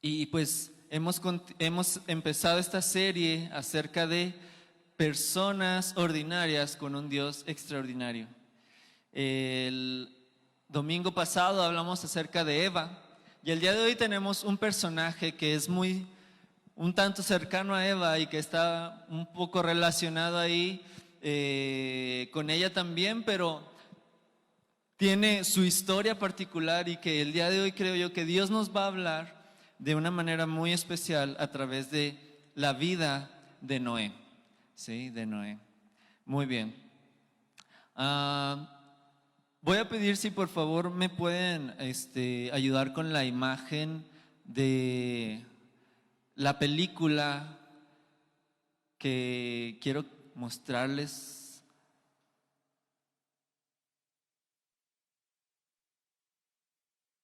Y pues hemos empezado esta serie acerca de personas ordinarias con un Dios extraordinario. El domingo pasado hablamos acerca de Eva y el día de hoy tenemos un personaje que es un tanto cercano a Eva y que está un poco relacionado ahí con ella también, pero tiene su historia particular y que el día de hoy creo yo que Dios nos va a hablar de una manera muy especial a través de la vida de Noé. Sí, de Noé. Muy bien. Voy a pedir si por favor me pueden ayudar con la imagen de la película que quiero mostrarles.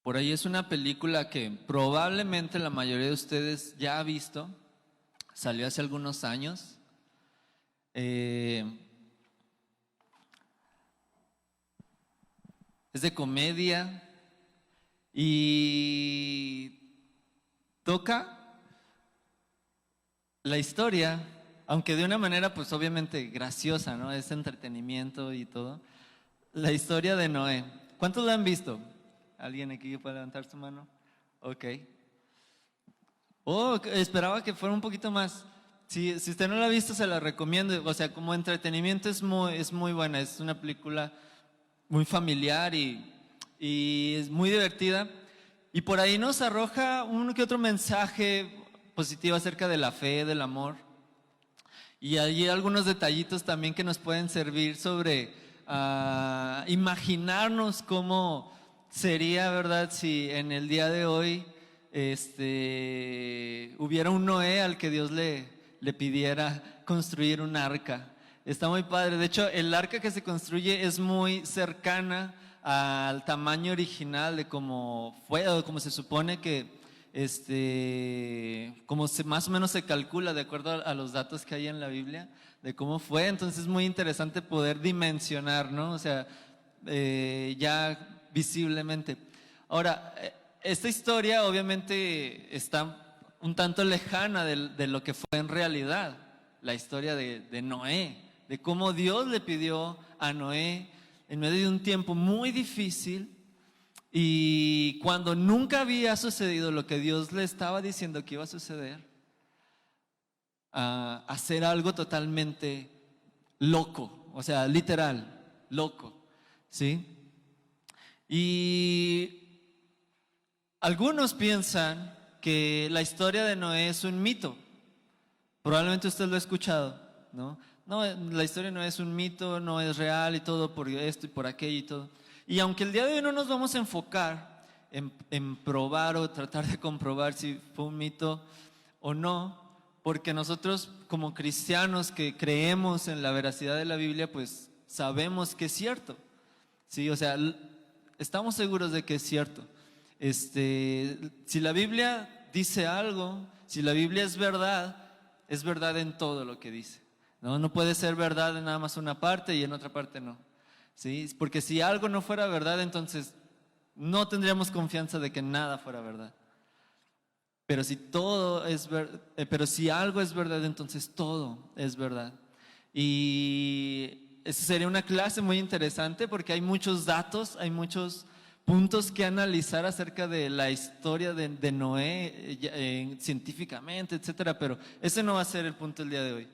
Por ahí es una película que probablemente la mayoría de ustedes ya ha visto. Salió hace algunos años. Es de comedia y toca la historia, aunque de una manera pues obviamente graciosa, ¿no? Es entretenimiento y todo. La historia de Noé. ¿Cuántos la han visto? ¿Alguien aquí puede levantar su mano? Ok. Oh, esperaba que fuera un poquito más. Si usted no la ha visto, se la recomiendo. O sea, como entretenimiento es muy buena. Es una película muy familiar y es muy divertida. Y por ahí nos arroja uno que otro mensaje positivo acerca de la fe, del amor. Y hay algunos detallitos también que nos pueden servir sobre imaginarnos cómo sería, ¿verdad? Si en el día de hoy hubiera un Noé al que Dios le pidiera construir un arca. Está muy padre. De hecho, el arca que se construye es muy cercana al tamaño original de cómo fue o cómo se supone que, más o menos se calcula de acuerdo a los datos que hay en la Biblia de cómo fue. Entonces es muy interesante poder dimensionar, ¿no? O sea, ya visiblemente. Ahora, esta historia obviamente está un tanto lejana de lo que fue en realidad la historia de Noé, de cómo Dios le pidió a Noé en medio de un tiempo muy difícil y cuando nunca había sucedido lo que Dios le estaba diciendo que iba a suceder, a hacer algo totalmente loco, o sea, literal, loco, ¿sí? Y algunos piensan que la historia de Noé es un mito. Probablemente usted lo ha escuchado, ¿no? No, la historia no es un mito, no es real y todo por esto y por aquello y todo. Y aunque el día de hoy no nos vamos a enfocar en probar o tratar de comprobar si fue un mito o no, porque nosotros como cristianos que creemos en la veracidad de la Biblia, pues sabemos que es cierto. Sí, o sea, estamos seguros de que es cierto. Si la Biblia dice algo, si la Biblia es verdad en todo lo que dice. No, no puede ser verdad en nada más una parte y en otra parte no. ¿Sí? Porque si algo no fuera verdad, entonces no tendríamos confianza de que nada fuera verdad. Pero pero si algo es verdad, entonces todo es verdad. Y esa sería una clase muy interesante porque hay muchos datos, hay muchos puntos que analizar acerca de la historia de Noé científicamente, etcétera, pero ese no va a ser el punto del día de hoy,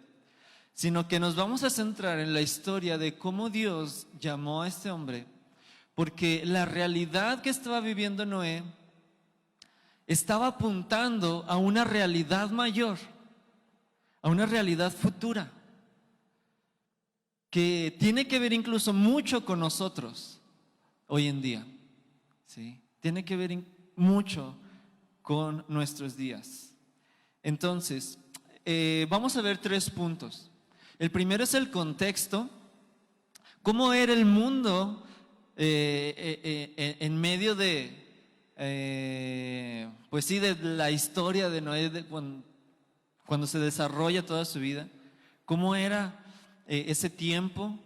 sino que nos vamos a centrar en la historia de cómo Dios llamó a este hombre, porque la realidad que estaba viviendo Noé estaba apuntando a una realidad mayor, a una realidad futura, que tiene que ver incluso mucho con nosotros hoy en día. ¿Sí? Tiene que ver mucho con nuestros días. Entonces, vamos a ver 3 puntos. El primero es el contexto. ¿Cómo era el mundo en medio pues sí, de la historia de Noé cuando se desarrolla toda su vida? ¿Cómo era ese tiempo?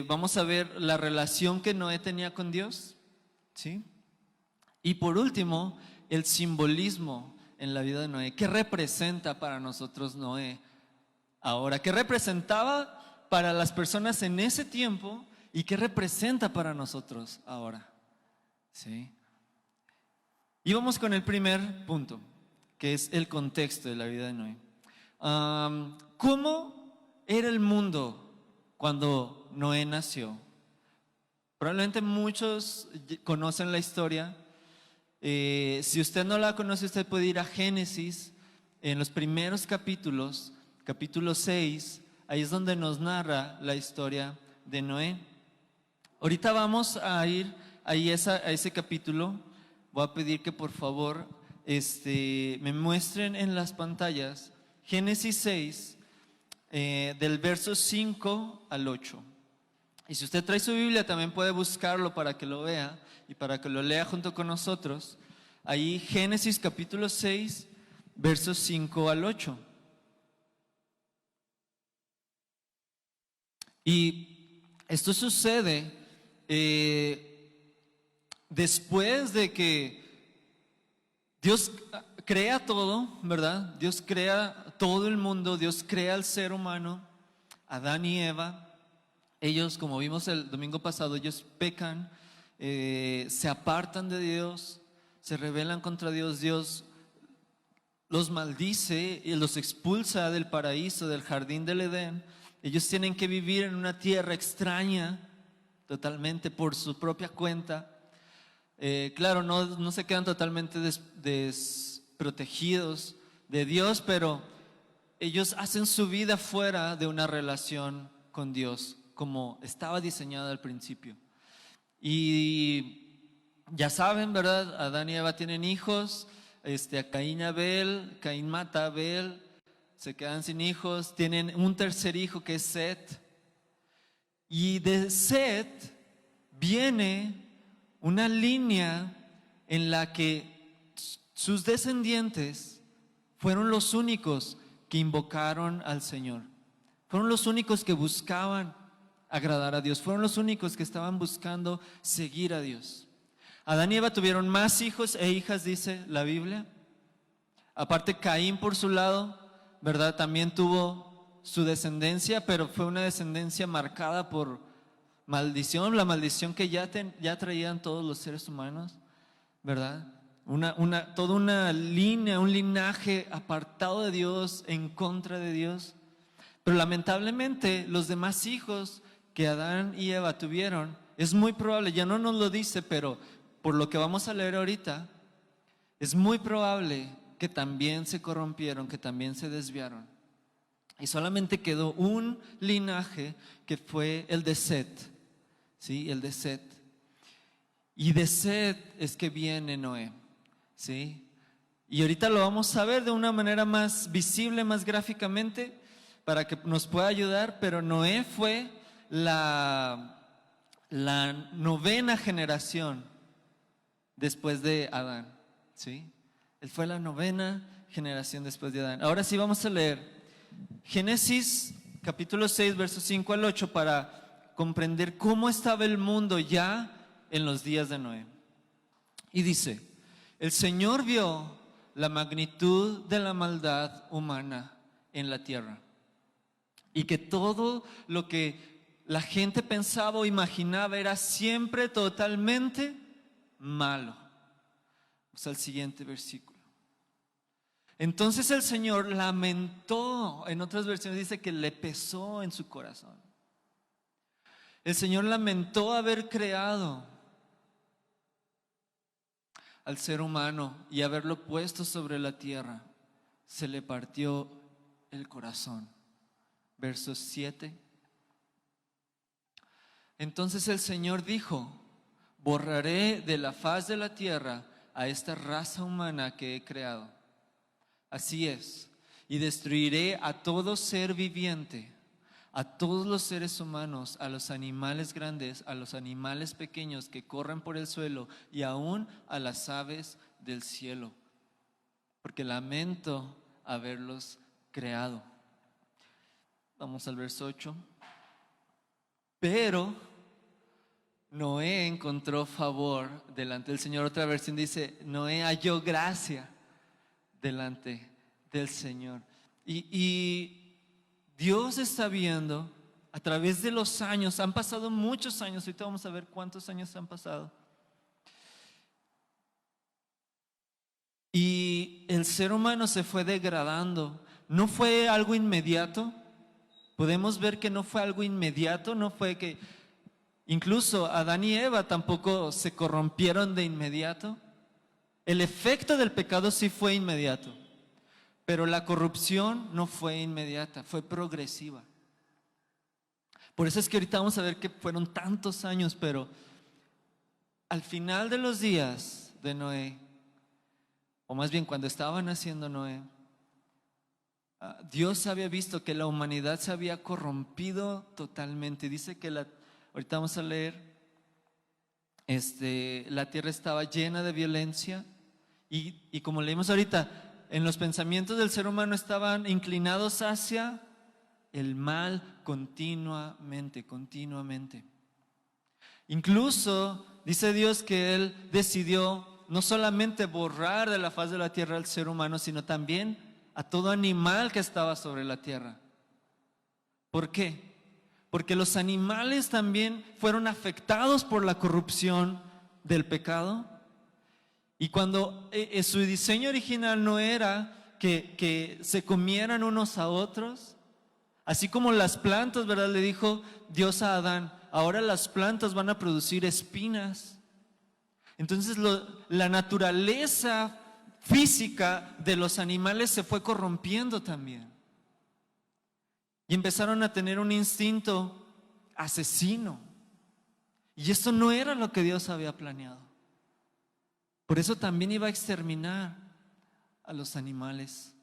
Vamos a ver la relación que Noé tenía con Dios. ¿Sí? Y por último, el simbolismo en la vida de Noé. ¿Qué representa para nosotros Noé ahora? ¿Qué representaba para las personas en ese tiempo y qué representa para nosotros ahora? ¿Sí? Y vamos con el primer punto, que es el contexto de la vida de Noé. ¿Cómo era el mundo cuando Noé nació? Probablemente muchos conocen la historia. Si usted no la conoce, usted puede ir a Génesis, en los primeros capítulos, capítulo 6, ahí es donde nos narra la historia de Noé. Ahorita vamos a ir ahí a ese capítulo. Voy a pedir que por favor me muestren en las pantallas Génesis 6, del verso 5 al 8. Y si usted trae su Biblia, también puede buscarlo para que lo vea y para que lo lea junto con nosotros. Ahí Génesis capítulo 6, versos 5 al 8. Y esto sucede después de que Dios crea todo, ¿verdad? Dios crea todo el mundo, Dios crea al ser humano, Adán y Eva. Ellos, como vimos el domingo pasado, ellos pecan, se apartan de Dios, se rebelan contra Dios. Dios los maldice y los expulsa del paraíso, del jardín del Edén. Ellos tienen que vivir en una tierra extraña, totalmente por su propia cuenta. Claro, no se quedan totalmente desprotegidos de Dios, pero ellos hacen su vida fuera de una relación con Dios, como estaba diseñada al principio. Y ya saben, ¿verdad? Adán y Eva tienen hijos, a Caín y Abel, Caín mata a Abel, se quedan sin hijos, tienen un tercer hijo que es Set. Y de Set viene una línea en la que sus descendientes fueron los únicos que invocaron al Señor. Fueron los únicos que buscaban agradar a Dios. Fueron los únicos que estaban buscando seguir a Dios. Adán y Eva tuvieron más hijos e hijas, dice la Biblia. Aparte, Caín por su lado, ¿verdad? También tuvo su descendencia, pero fue una descendencia marcada por maldición, la maldición que ya traían todos los seres humanos, ¿verdad? Toda una línea, un linaje apartado de Dios, en contra de Dios. Pero lamentablemente los demás hijos que Adán y Eva tuvieron, es muy probable, ya no nos lo dice, pero por lo que vamos a leer ahorita, es muy probable que también se corrompieron, que también se desviaron. Y solamente quedó un linaje que fue el de Set, ¿sí? El de Set. Y de Set es que viene Noé, ¿sí? Y ahorita lo vamos a ver de una manera más visible, más gráficamente, para que nos pueda ayudar. Pero Noé fue la novena generación después de Adán, ¿sí? Él fue la novena generación después de Adán. Ahora sí vamos a leer Génesis capítulo 6, versos 5 al 8 para comprender cómo estaba el mundo ya en los días de Noé. Y dice: el Señor vio la magnitud de la maldad humana en la tierra, y que todo lo que la gente pensaba o imaginaba era siempre totalmente malo. Vamos al siguiente versículo. Entonces el Señor lamentó, en otras versiones dice que le pesó en su corazón. El Señor lamentó haber creado al ser humano y haberlo puesto sobre la tierra. Se le partió el corazón. Versos 7. Entonces el Señor dijo: borraré de la faz de la tierra a esta raza humana que he creado. Así es, y destruiré a todo ser viviente, a todos los seres humanos, a los animales grandes, a los animales pequeños que corren por el suelo y aún a las aves del cielo, porque lamento haberlos creado. Vamos al verso 8. Pero Noé encontró favor delante del Señor. Otra versión dice, Noé halló gracia delante del Señor. Y Dios está viendo a través de los años, han pasado muchos años, ahorita vamos a ver cuántos años han pasado. Y el ser humano se fue degradando. No fue algo inmediato. Podemos ver que no fue algo inmediato, no fue que incluso Adán y Eva tampoco se corrompieron de inmediato. El efecto del pecado sí fue inmediato, pero la corrupción no fue inmediata, fue progresiva. Por eso es que ahorita vamos a ver que fueron tantos años, pero al final de los días de Noé, o más bien cuando estaba naciendo Noé, Dios había visto que la humanidad se había corrompido totalmente. Dice que ahorita vamos a leer, la tierra estaba llena de violencia y como leímos ahorita, en los pensamientos del ser humano estaban inclinados hacia el mal continuamente. Incluso dice Dios que Él decidió no solamente borrar de la faz de la tierra al ser humano, sino también a todo animal que estaba sobre la tierra. ¿Por qué? Porque los animales también fueron afectados por la corrupción del pecado. Y cuando su diseño original no era que se comieran unos a otros, así como las plantas, ¿verdad? Le dijo Dios a Adán, ahora las plantas van a producir espinas. Entonces la naturaleza física de los animales se fue corrompiendo también. Y empezaron a tener un instinto asesino. Y esto no era lo que Dios había planeado. Por eso también iba a exterminar a los animales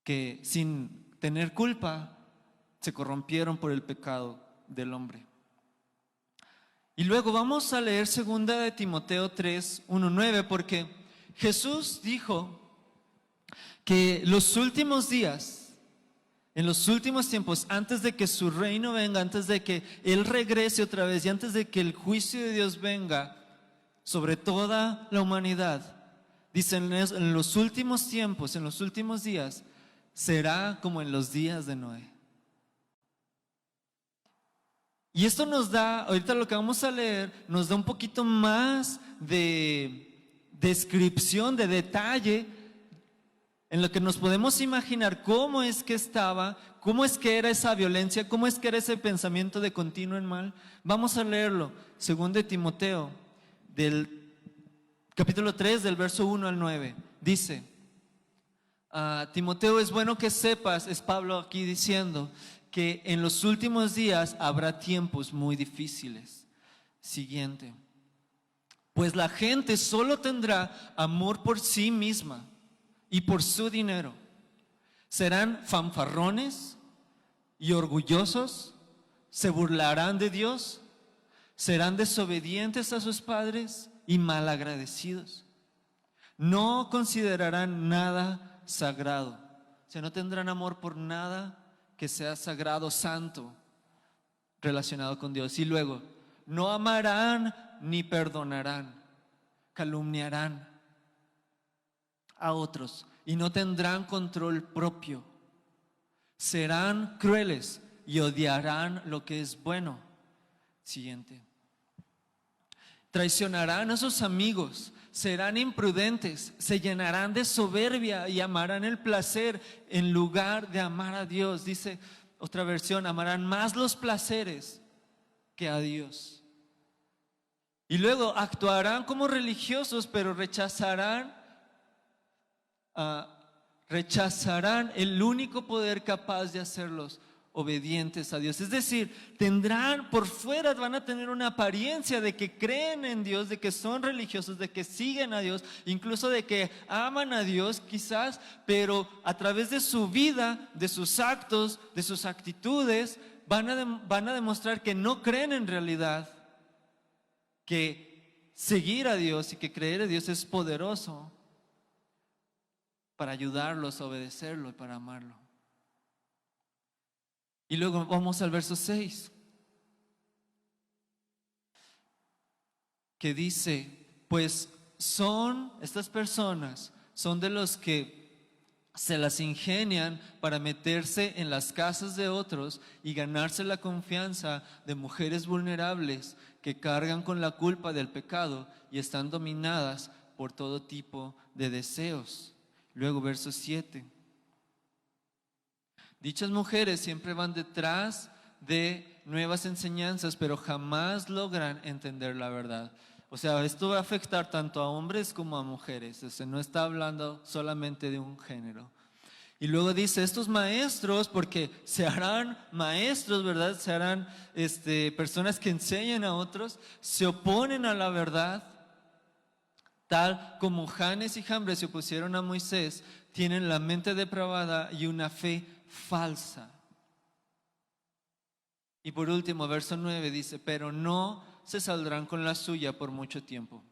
que sin tener culpa se corrompieron por el pecado del hombre. Y luego vamos a leer 2 de Timoteo 3, 1, 9, porque Jesús dijo que los últimos días, en los últimos tiempos, antes de que su reino venga, antes de que Él regrese otra vez y antes de que el juicio de Dios venga sobre toda la humanidad, dicen en los últimos tiempos, en los últimos días, será como en los días de Noé. Y esto nos da, ahorita lo que vamos a leer, nos da un poquito más de descripción, de detalle, en lo que nos podemos imaginar cómo es que estaba, cómo es que era esa violencia, cómo es que era ese pensamiento de continuo en mal. Vamos a leerlo, 2 de Timoteo, del capítulo 3, del verso 1 al 9. Dice, Timoteo, es bueno que sepas, es Pablo aquí diciendo, que en los últimos días habrá tiempos muy difíciles. Siguiente. Pues la gente solo tendrá amor por sí misma y por su dinero. Serán fanfarrones y orgullosos, se burlarán de Dios, serán desobedientes a sus padres y malagradecidos. No considerarán nada sagrado, o sea, no tendrán amor por nada que sea sagrado, santo, relacionado con Dios. Y luego, no amarán ni perdonarán, calumniarán a otros y no tendrán control propio. Serán crueles y odiarán lo que es bueno. Siguiente. Traicionarán a sus amigos, serán imprudentes, se llenarán de soberbia y amarán el placer en lugar de amar a Dios. Dice otra versión, amarán más los placeres que a Dios. Y luego actuarán como religiosos, pero rechazarán el único poder capaz de hacerlos obedientes a Dios. Es decir, tendrán por fuera, van a tener una apariencia de que creen en Dios, de que son religiosos, de que siguen a Dios, incluso de que aman a Dios quizás, pero a través de su vida, de sus actos, de sus actitudes, van a demostrar que no creen en realidad, que seguir a Dios y que creer en Dios es poderoso para ayudarlos a obedecerlo y para amarlo. Y luego vamos al verso 6. que dice, pues estas personas son de los que se las ingenian para meterse en las casas de otros y ganarse la confianza de mujeres vulnerables que cargan con la culpa del pecado y están dominadas por todo tipo de deseos. Luego, verso 7. Dichas mujeres siempre van detrás de nuevas enseñanzas, pero jamás logran entender la verdad. O sea, esto va a afectar tanto a hombres como a mujeres. O sea, no está hablando solamente de un género. Y luego dice, estos maestros, porque se harán maestros, ¿verdad? Se harán personas que enseñan a otros, se oponen a la verdad, tal como Janes y Jambres se opusieron a Moisés, tienen la mente depravada y una fe falsa. Y por último, verso 9 dice, pero no se saldrán con la suya por mucho tiempo,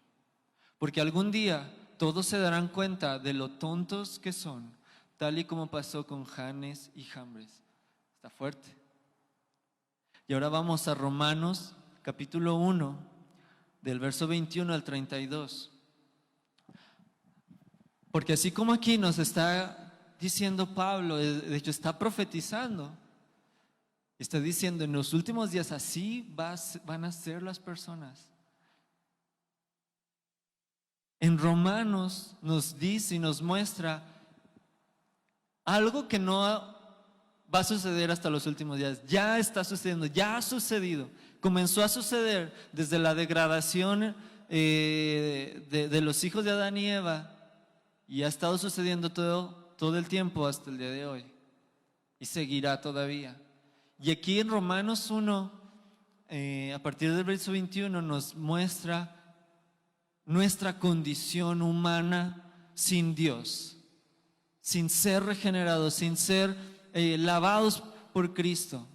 porque algún día todos se darán cuenta de lo tontos que son, tal y como pasó con Janes y Jambres. Está fuerte. Y ahora vamos a Romanos capítulo 1, del verso 21 al 32. Porque así como aquí nos está diciendo Pablo, de hecho está profetizando, está diciendo en los últimos días así van a ser las personas. En Romanos nos dice y nos muestra algo que no va a suceder hasta los últimos días. Ya está sucediendo, ya ha sucedido. Comenzó a suceder desde la degradación de los hijos de Adán y Eva, y ha estado sucediendo todo el tiempo hasta el día de hoy. Y seguirá todavía. Y aquí en Romanos 1, a partir del verso 21, nos muestra nuestra condición humana sin Dios, sin ser regenerados, sin ser lavados por Cristo,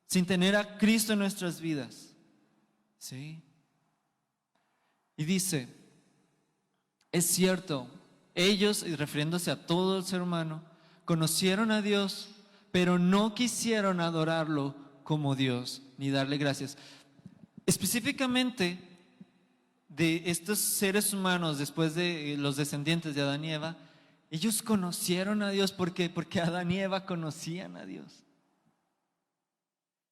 sin tener a Cristo en nuestras vidas. ¿Sí? Y dice, es cierto, ellos, y refiriéndose a todo el ser humano, conocieron a Dios, pero no quisieron adorarlo como Dios, ni darle gracias. Específicamente de estos seres humanos, después de los descendientes de Adán y Eva, ellos conocieron a Dios. ¿Por qué? Porque Adán y Eva conocían a Dios.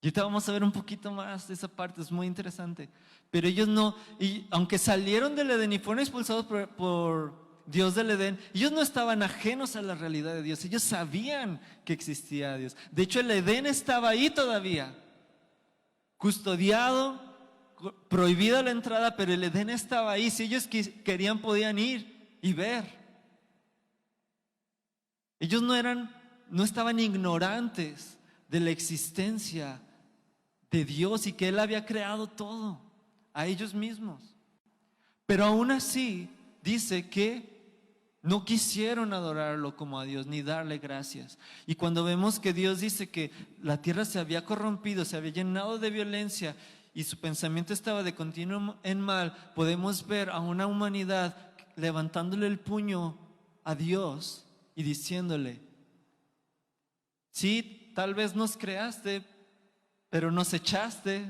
Y ahorita vamos a ver un poquito más de esa parte, es muy interesante. Pero ellos no, y aunque salieron del Edén y fueron expulsados por Dios del Edén, ellos no estaban ajenos a la realidad de Dios, ellos sabían que existía Dios. De hecho, el Edén estaba ahí todavía, custodiado, prohibida la entrada, pero el Edén estaba ahí. Si ellos querían, podían ir y ver. Ellos no estaban ignorantes de la existencia de Dios y que Él había creado todo a ellos mismos. Pero aún así dice que no quisieron adorarlo como a Dios ni darle gracias. Y cuando vemos que Dios dice que la tierra se había corrompido, se había llenado de violencia y su pensamiento estaba de continuo en mal, podemos ver a una humanidad levantándole el puño a Dios y diciéndole, sí, tal vez nos creaste, pero nos echaste,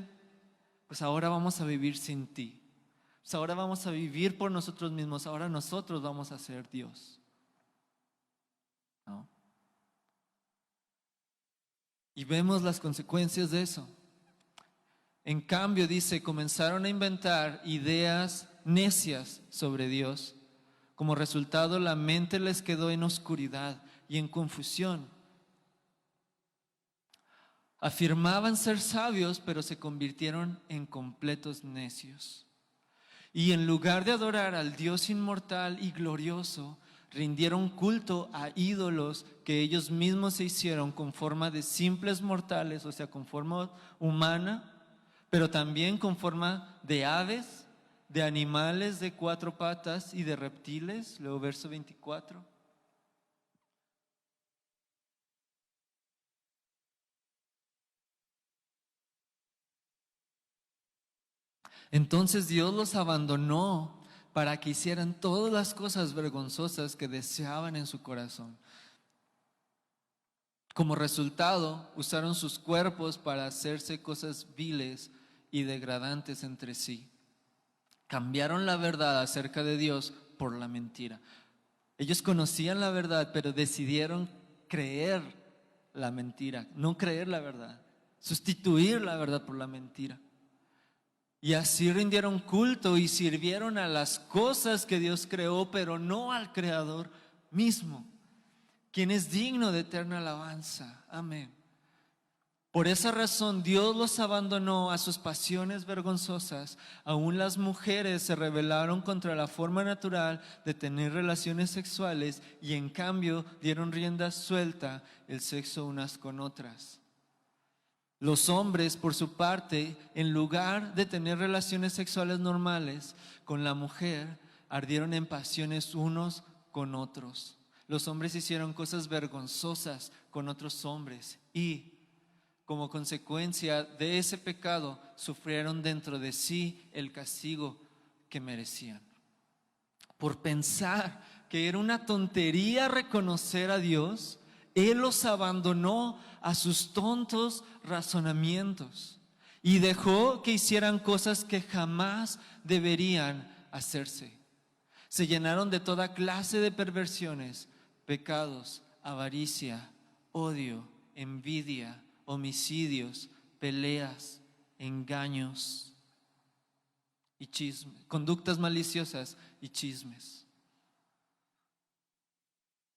pues ahora vamos a vivir sin ti. Pues ahora vamos a vivir por nosotros mismos, ahora nosotros vamos a ser Dios. ¿No? Y vemos las consecuencias de eso. En cambio, dice, comenzaron a inventar ideas necias sobre Dios. Como resultado, la mente les quedó en oscuridad y en confusión. Afirmaban ser sabios, pero se convirtieron en completos necios. Y en lugar de adorar al Dios inmortal y glorioso, rindieron culto a ídolos que ellos mismos se hicieron con forma de simples mortales, o sea, con forma humana, pero también con forma de aves, de animales de 4 patas y de reptiles. Luego verso 24. Entonces Dios los abandonó para que hicieran todas las cosas vergonzosas que deseaban en su corazón. Como resultado, usaron sus cuerpos para hacerse cosas viles y degradantes entre sí. Cambiaron la verdad acerca de Dios por la mentira. Ellos conocían la verdad, pero decidieron creer la mentira, no creer la verdad, sustituir la verdad por la mentira. Y así rindieron culto y sirvieron a las cosas que Dios creó, pero no al Creador mismo, quien es digno de eterna alabanza. Amén. Por esa razón Dios los abandonó a sus pasiones vergonzosas. Aún las mujeres se rebelaron contra la forma natural de tener relaciones sexuales y en cambio dieron rienda suelta el sexo unas con otras. Los hombres, por su parte, en lugar de tener relaciones sexuales normales con la mujer, ardieron en pasiones unos con otros. Los hombres hicieron cosas vergonzosas con otros hombres y como consecuencia de ese pecado, sufrieron dentro de sí el castigo que merecían. Por pensar que era una tontería reconocer a Dios, Él los abandonó a sus tontos razonamientos y dejó que hicieran cosas que jamás deberían hacerse. Se llenaron de toda clase de perversiones, pecados, avaricia, odio, envidia, homicidios, peleas, engaños y chismes, conductas maliciosas y chismes.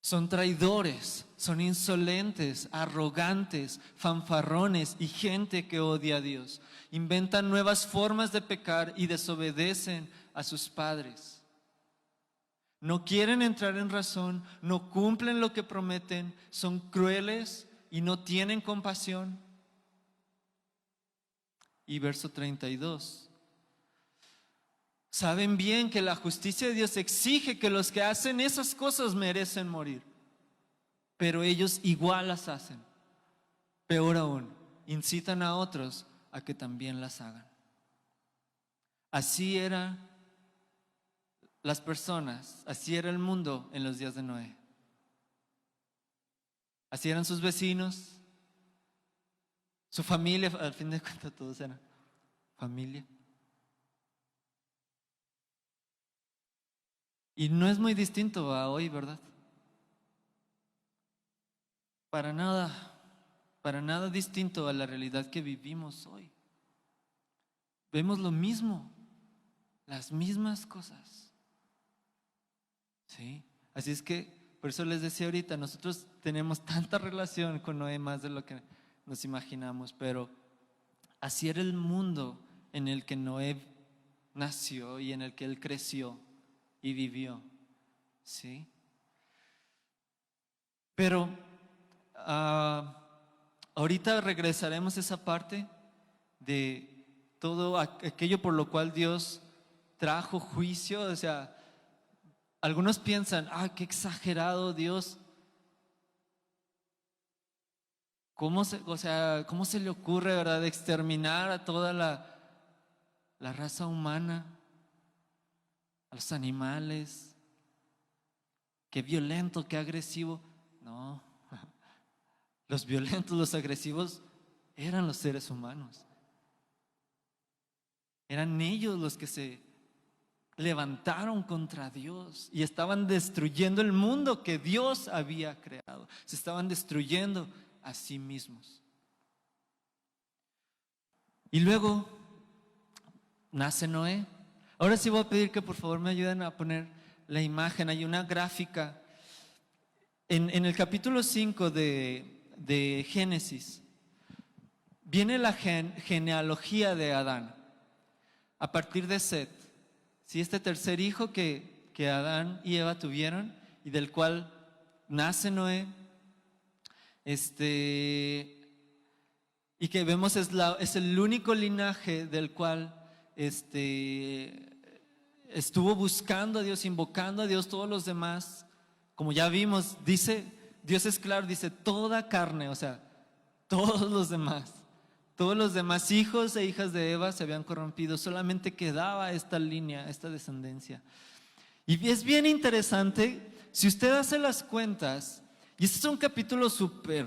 Son traidores, son insolentes, arrogantes, fanfarrones y gente que odia a Dios. Inventan nuevas formas de pecar y desobedecen a sus padres. No quieren entrar en razón, no cumplen lo que prometen, son crueles y no tienen compasión. Y verso 32. Saben bien que la justicia de Dios exige que los que hacen esas cosas merecen morir, pero ellos igual las hacen. Peor aún, incitan a otros a que también las hagan. Así eran las personas, así era el mundo en los días de Noé. Así eran sus vecinos, su familia, al fin de cuentas todos eran familia. Y no es muy distinto a hoy, ¿verdad? Para nada distinto a la realidad que vivimos hoy. Vemos lo mismo, las mismas cosas. ¿Sí? Así es que por eso les decía ahorita, nosotros tenemos tanta relación con Noé más de lo que nos imaginamos, pero así era el mundo en el que Noé nació y en el que él creció y vivió, ¿sí? Pero ahorita regresaremos a esa parte de todo aquello por lo cual Dios trajo juicio. O sea, algunos piensan, qué exagerado Dios. ¿Cómo se le ocurre, verdad, exterminar a toda la raza humana, a los animales? Qué violento, qué agresivo. No, los violentos, los agresivos eran los seres humanos. Eran ellos los que se levantaron contra Dios y estaban destruyendo el mundo que Dios había creado. Se estaban destruyendo a sí mismos. Y luego nace Noé. Ahora sí voy a pedir que por favor me ayuden a poner la imagen. Hay una gráfica en el capítulo 5 de Génesis. Viene la genealogía de Adán a partir de Set. Sí, este tercer hijo que Adán y Eva tuvieron y del cual nace Noé, y que vemos es el único linaje del cual estuvo buscando a Dios, invocando a Dios. Todos los demás, como ya vimos, dice, Dios es claro, dice toda carne, o sea, todos los demás hijos e hijas de Eva se habían corrompido, solamente quedaba esta línea, esta descendencia. Y es bien interesante, si usted hace las cuentas, y este es un capítulo súper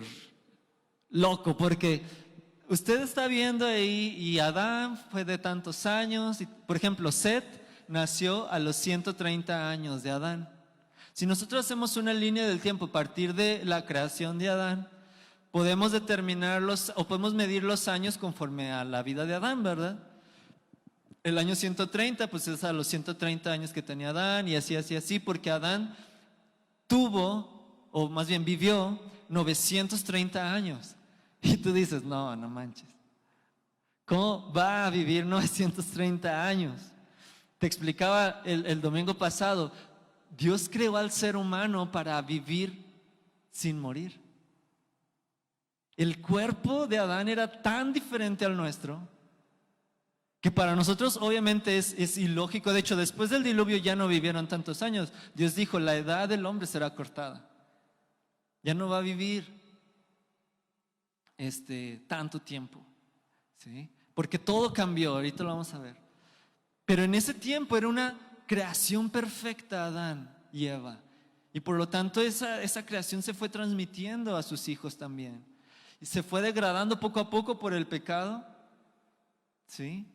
loco, porque usted está viendo ahí, y Adán fue de tantos años, y por ejemplo, Set nació a los 130 años de Adán. Si nosotros hacemos una línea del tiempo a partir de la creación de Adán, podemos podemos medir los años conforme a la vida de Adán, ¿verdad? El año 130, pues es a los 130 años que tenía Adán, y así, porque Adán tuvo, o más bien vivió, 930 años. Y tú dices, no manches. ¿Cómo va a vivir 930 años? Te explicaba el domingo pasado, Dios creó al ser humano para vivir sin morir. El cuerpo de Adán era tan diferente al nuestro que para nosotros obviamente es ilógico. De hecho, después del diluvio ya no vivieron tantos años. Dios dijo, la edad del hombre será cortada. Ya no va a vivir tanto tiempo, ¿sí? Porque todo cambió, ahorita lo vamos a ver. Pero en ese tiempo era una creación perfecta Adán y Eva. Y por lo tanto esa creación se fue transmitiendo a sus hijos también. Y se fue degradando poco a poco por el pecado, ¿sí?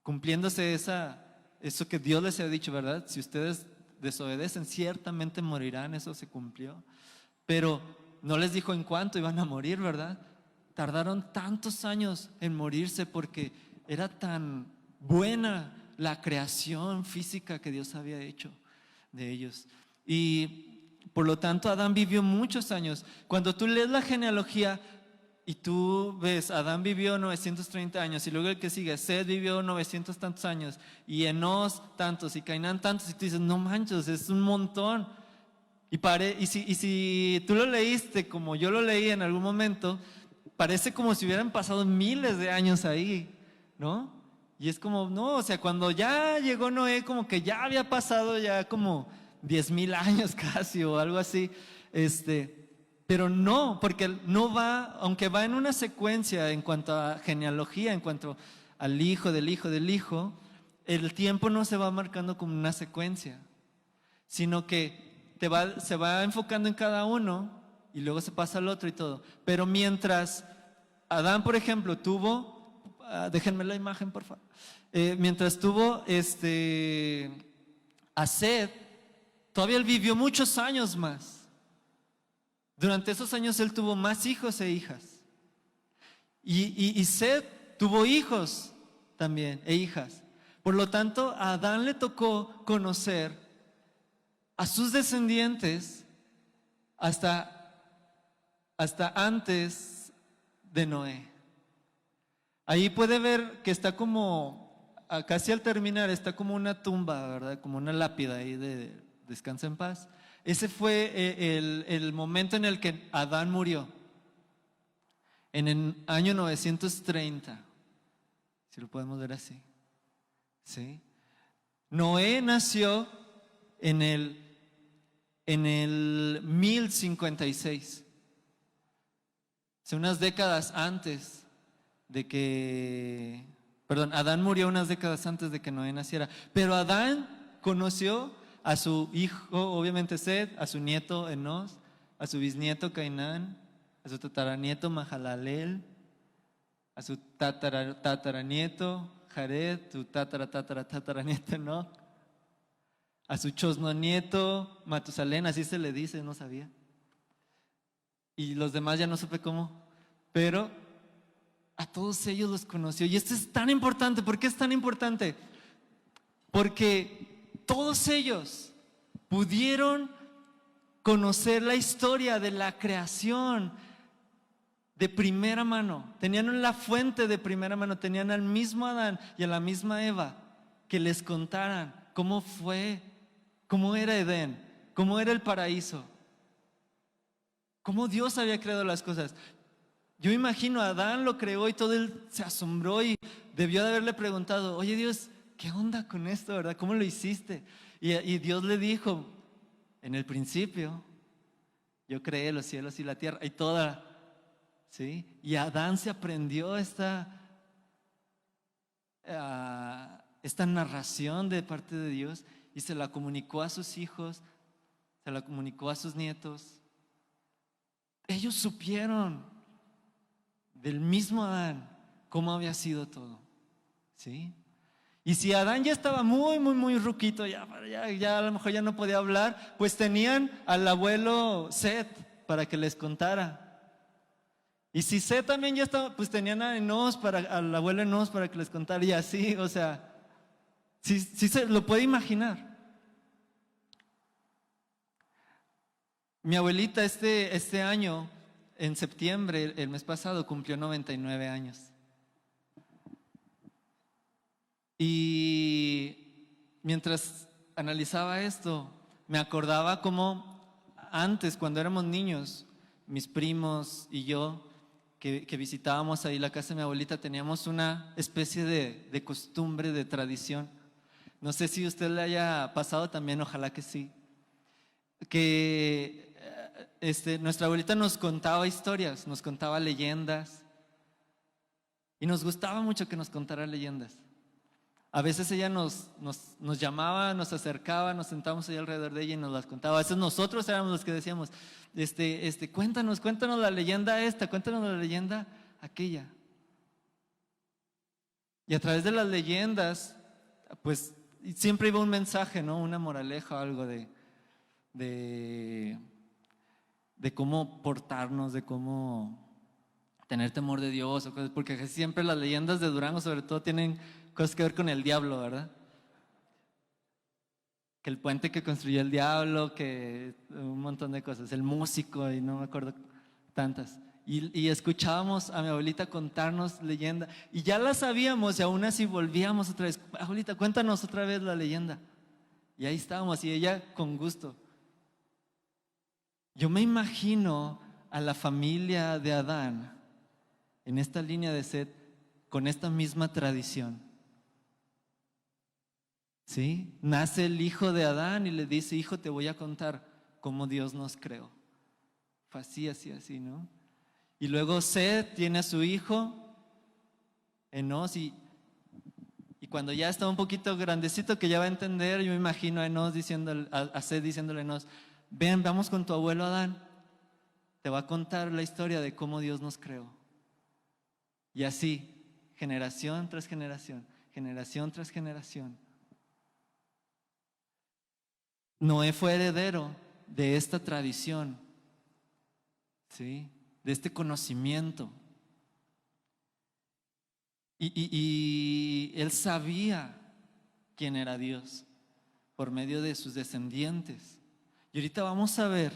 Cumpliéndose eso que Dios les había dicho, ¿verdad? Si ustedes desobedecen, ciertamente morirán, eso se cumplió. Pero no les dijo en cuánto iban a morir, ¿verdad? Tardaron tantos años en morirse porque era tan buena la creación física que Dios había hecho de ellos. Y por lo tanto Adán vivió muchos años. Cuando tú lees la genealogía y tú ves, Adán vivió 930 años, y luego el que sigue, Seth vivió 900 tantos años, y Enos tantos, y Cainán tantos, y tú dices, no manches, es un montón. Y si tú lo leíste como yo lo leí en algún momento, parece como si hubieran pasado miles de años ahí, ¿no? Y es como, no, o sea, cuando ya llegó Noé, como que ya había pasado ya como 10,000 años casi o algo así. Pero no, porque no va, aunque va en una secuencia en cuanto a genealogía, en cuanto al hijo del hijo del hijo, el tiempo no se va marcando como una secuencia, sino que se va enfocando en cada uno y luego se pasa al otro y todo. Pero mientras Adán, por ejemplo, tuvo, déjenme la imagen, por favor. Mientras tuvo a Seth, todavía él vivió muchos años más. Durante esos años él tuvo más hijos e hijas. Y Seth tuvo hijos también e hijas. Por lo tanto, a Adán le tocó conocer a sus descendientes hasta antes de Noé. Ahí puede ver que está como, casi al terminar, está como una tumba, ¿verdad? Como una lápida ahí de descansa en paz. Ese fue el momento en el que Adán murió, en el año 930, si lo podemos ver así, ¿sí? Noé nació en el 1056, unas décadas antes de que, Adán murió unas décadas antes de que Noé naciera. Pero Adán conoció a su hijo, obviamente Seth, a su nieto Enos, a su bisnieto Cainán, a su tataranieto Mahalalel, a su tataranieto Jared, su tataranieto Enoch, a su chosnonieto Matusalén, así se le dice, no sabía. Y los demás ya no supe cómo, pero a todos ellos los conoció. Y esto es tan importante. ¿Por qué es tan importante? Porque todos ellos pudieron conocer la historia de la creación de primera mano. Tenían la fuente de primera mano, tenían al mismo Adán y a la misma Eva que les contaran cómo fue, cómo era Edén, cómo era el paraíso, cómo Dios había creado las cosas. Yo imagino, Adán lo creó y todo él se asombró y debió de haberle preguntado, oye Dios, ¿qué onda con esto, verdad? ¿Cómo lo hiciste? Y Dios le dijo, en el principio yo creé los cielos y la tierra y toda, ¿sí? Y Adán se aprendió esta narración de parte de Dios y se la comunicó a sus hijos, se la comunicó a sus nietos. Ellos supieron del mismo Adán cómo había sido todo, ¿sí? Y si Adán ya estaba muy, muy, muy ruquito, ya a lo mejor ya no podía hablar, pues tenían al abuelo Set para que les contara. Y si Set también ya estaba, pues tenían a Enos al abuelo Enos para que les contara. Y así, o sea, sí se lo puede imaginar. Mi abuelita este año, en septiembre, el mes pasado, cumplió 99 años. Y mientras analizaba esto, me acordaba cómo antes, cuando éramos niños, mis primos y yo, que visitábamos ahí la casa de mi abuelita, teníamos una especie de costumbre, de tradición. No sé si a usted le haya pasado también, ojalá que sí. Que nuestra abuelita nos contaba historias, nos contaba leyendas. Y nos gustaba mucho que nos contara leyendas. A veces ella nos llamaba, nos acercaba, nos sentábamos ahí alrededor de ella y nos las contaba. A veces nosotros éramos los que decíamos, cuéntanos la leyenda esta, cuéntanos la leyenda aquella. Y a través de las leyendas, pues siempre iba un mensaje, ¿no? Una moraleja o algo de cómo portarnos, de cómo tener temor de Dios, o cosas, porque siempre las leyendas de Durango sobre todo tienen cosas que ver con el diablo, ¿verdad? Que el puente que construyó el diablo, que un montón de cosas, el músico y no me acuerdo tantas. Y escuchábamos a mi abuelita contarnos leyenda y ya la sabíamos y aún así volvíamos otra vez, abuelita, cuéntanos otra vez la leyenda. Y ahí estábamos y ella con gusto. Yo me imagino a la familia de Adán en esta línea de Set con esta misma tradición. ¿Sí? Nace el hijo de Adán y le dice, hijo, te voy a contar cómo Dios nos creó. Fue así, ¿no? Y luego Set tiene a su hijo, Enos, y cuando ya está un poquito grandecito que ya va a entender, yo me imagino a Enos a Set diciéndole a Enos, ven, vamos con tu abuelo Adán, te va a contar la historia de cómo Dios nos creó. Y así, generación tras generación, generación tras generación. Noé fue heredero de esta tradición, ¿sí? De este conocimiento. Y él sabía quién era Dios por medio de sus descendientes. Y ahorita vamos a ver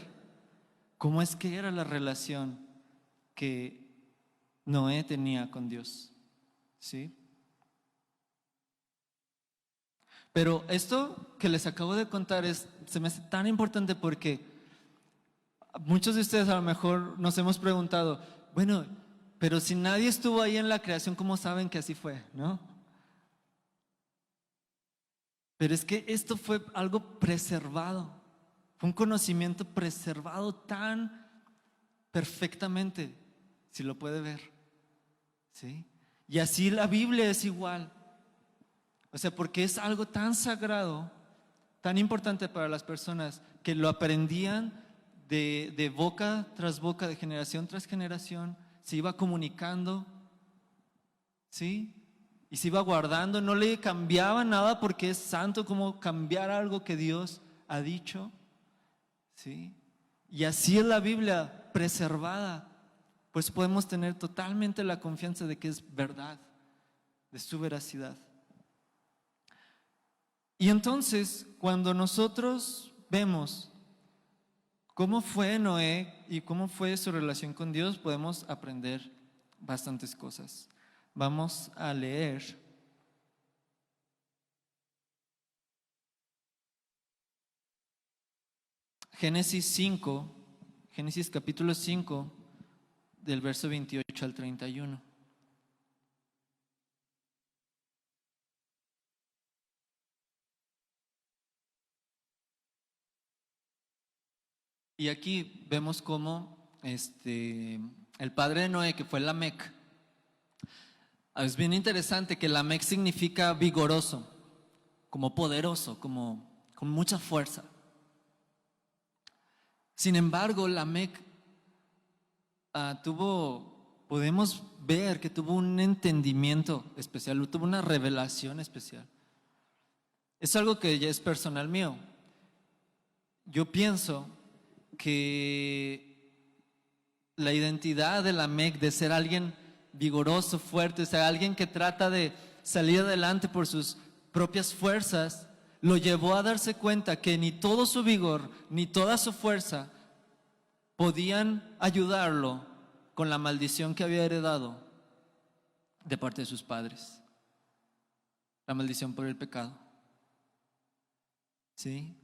cómo es que era la relación que Noé tenía con Dios, ¿sí? Pero esto que les acabo de contar se me hace tan importante porque muchos de ustedes a lo mejor nos hemos preguntado, bueno, pero si nadie estuvo ahí en la creación, ¿cómo saben que así fue, no? Pero es que esto fue algo preservado, fue un conocimiento preservado tan perfectamente, si lo puede ver, ¿sí? Y así la Biblia es igual. O sea, porque es algo tan sagrado, tan importante para las personas que lo aprendían de boca tras boca, de generación tras generación, se iba comunicando, ¿sí? Y se iba guardando, no le cambiaba nada porque es santo, como cambiar algo que Dios ha dicho, ¿sí? Y así es la Biblia preservada, pues podemos tener totalmente la confianza de que es verdad, de su veracidad. Y entonces, cuando nosotros vemos cómo fue Noé y cómo fue su relación con Dios, podemos aprender bastantes cosas. Vamos a leer Génesis 5, Génesis capítulo 5, del verso 28 al 31. Y aquí vemos cómo el padre de Noé, que fue Lamec, es bien interesante que Lamec significa vigoroso, como poderoso, como con mucha fuerza. Sin embargo, Lamec podemos ver que tuvo un entendimiento especial, tuvo una revelación especial. Es algo que ya es personal mío. Yo pienso que la identidad de Lamec, de ser alguien vigoroso, fuerte, o sea, alguien que trata de salir adelante por sus propias fuerzas, lo llevó a darse cuenta que ni todo su vigor, ni toda su fuerza podían ayudarlo con la maldición que había heredado de parte de sus padres. La maldición por el pecado. ¿Sí?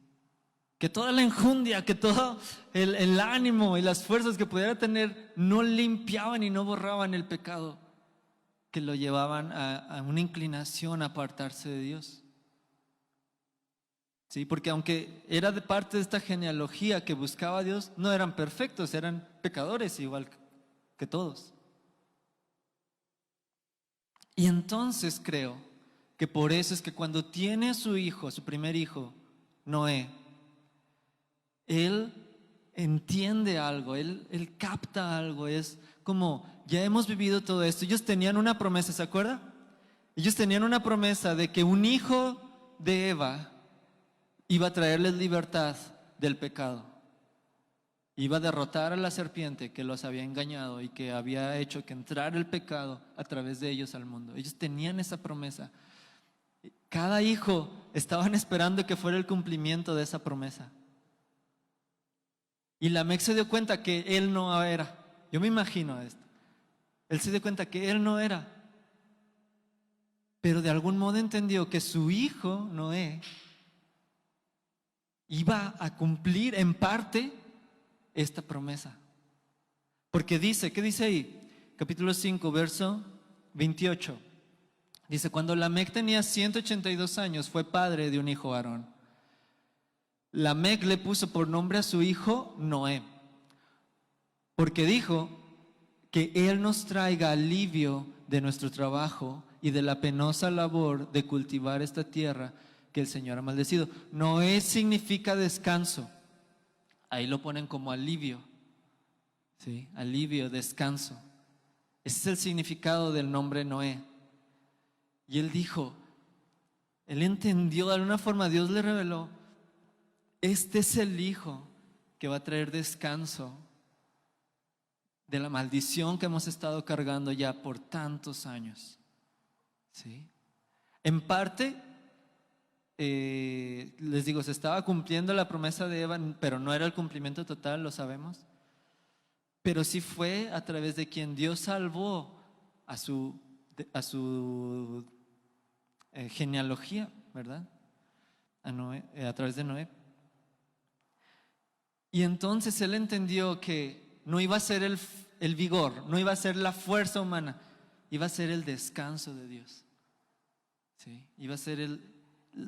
Que toda la enjundia, que todo el ánimo y las fuerzas que pudiera tener no limpiaban y no borraban el pecado que lo llevaban a una inclinación a apartarse de Dios. Sí, porque aunque era de parte de esta genealogía que buscaba a Dios, no eran perfectos, eran pecadores igual que todos. Y entonces creo que por eso es que cuando tiene a su hijo, su primer hijo, Noé, él entiende algo, él capta algo, es como, ya hemos vivido todo esto. Ellos tenían una promesa, ¿se acuerda? Ellos tenían una promesa de que un hijo de Eva iba a traerles libertad del pecado. Iba a derrotar a la serpiente que los había engañado y que había hecho que entrara el pecado a través de ellos al mundo. Ellos tenían esa promesa. Cada hijo estaban esperando que fuera el cumplimiento de esa promesa. Y Lamec se dio cuenta que él no era. Yo me imagino esto. Él se dio cuenta que él no era. Pero de algún modo entendió que su hijo, Noé, iba a cumplir en parte esta promesa. Porque dice, ¿qué dice ahí? Capítulo 5, verso 28. Dice, cuando Lamec tenía 182 años, fue padre de un hijo varón. Lamec le puso por nombre a su hijo Noé, porque dijo que él nos traiga alivio de nuestro trabajo y de la penosa labor de cultivar esta tierra que el Señor ha maldecido. Noé significa descanso. Ahí lo ponen como alivio. ¿Sí? Alivio, descanso. Ese es el significado del nombre Noé. Y él dijo, él entendió, de alguna forma Dios le reveló, este es el hijo que va a traer descanso de la maldición que hemos estado cargando ya por tantos años. ¿Sí? En parte, les digo, se estaba cumpliendo la promesa de Eva, pero no era el cumplimiento total, lo sabemos. Pero sí fue a través de quien Dios salvó a su genealogía, ¿verdad? A Noé, a través de Noé. Y entonces él entendió que no iba a ser el vigor, no iba a ser la fuerza humana, iba a ser el descanso de Dios. ¿Sí? Iba a ser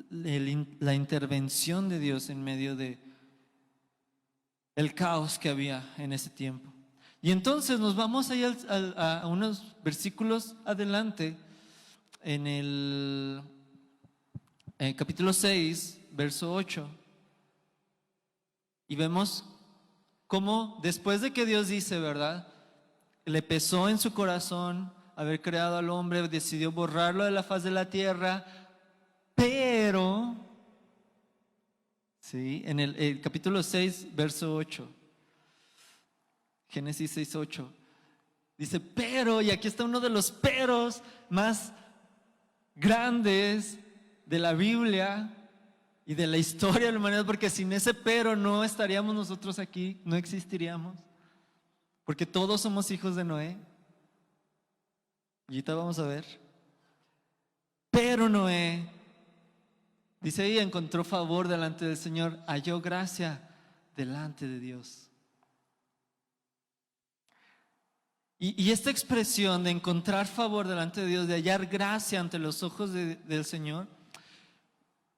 la intervención de Dios en medio de el caos que había en ese tiempo. Y entonces nos vamos ahí a unos versículos adelante, en el capítulo 6, verso 8. Y vemos cómo después de que Dios dice, ¿verdad? Le pesó en su corazón haber creado al hombre, decidió borrarlo de la faz de la tierra, pero, ¿sí? En el capítulo 6, verso 8, Génesis 6, 8, dice, pero, y aquí está uno de los peros más grandes de la Biblia y de la historia de la humanidad, porque sin ese pero no estaríamos nosotros aquí, no existiríamos, porque todos somos hijos de Noé. Y ahorita vamos a ver. Pero Noé, dice ahí, encontró favor delante del Señor, halló gracia delante de Dios. Y esta expresión de encontrar favor delante de Dios, de hallar gracia ante los ojos del Señor,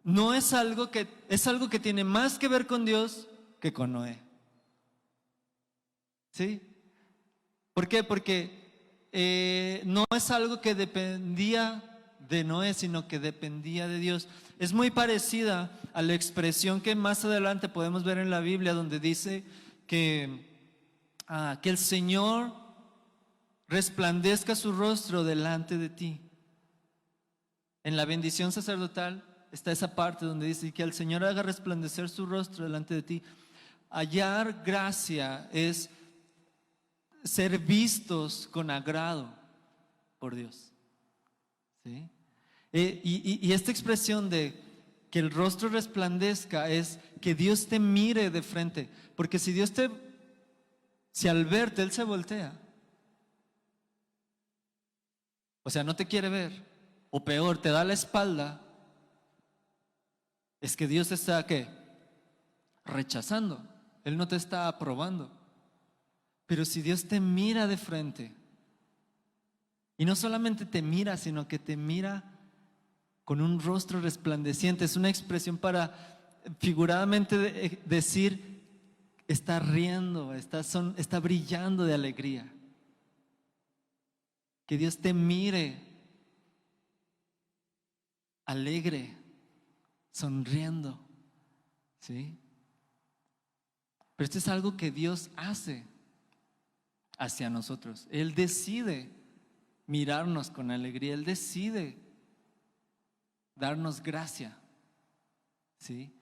no es algo que tiene más que ver con Dios que con Noé. ¿Sí? ¿Por qué? Porque no es algo que dependía de Noé, sino que dependía de Dios. Es muy parecida a la expresión que más adelante podemos ver en la Biblia, donde dice que el Señor resplandezca su rostro delante de ti. En la bendición sacerdotal está esa parte donde dice que el Señor haga resplandecer su rostro delante de ti. Hallar gracia es ser vistos con agrado por Dios. ¿Sí? Y esta expresión de que el rostro resplandezca es que Dios te mire de frente. Porque si al verte Él se voltea, o sea, no te quiere ver, o peor, te da la espalda, es que Dios te está, ¿qué? Rechazando. Él no te está aprobando. Pero si Dios te mira de frente, y no solamente te mira, sino que te mira con un rostro resplandeciente, es una expresión para figuradamente decir, está riendo, está brillando de alegría. Que Dios te mire alegre, sonriendo, ¿sí? Pero esto es algo que Dios hace hacia nosotros. Él decide mirarnos con alegría, Él decide darnos gracia, ¿sí?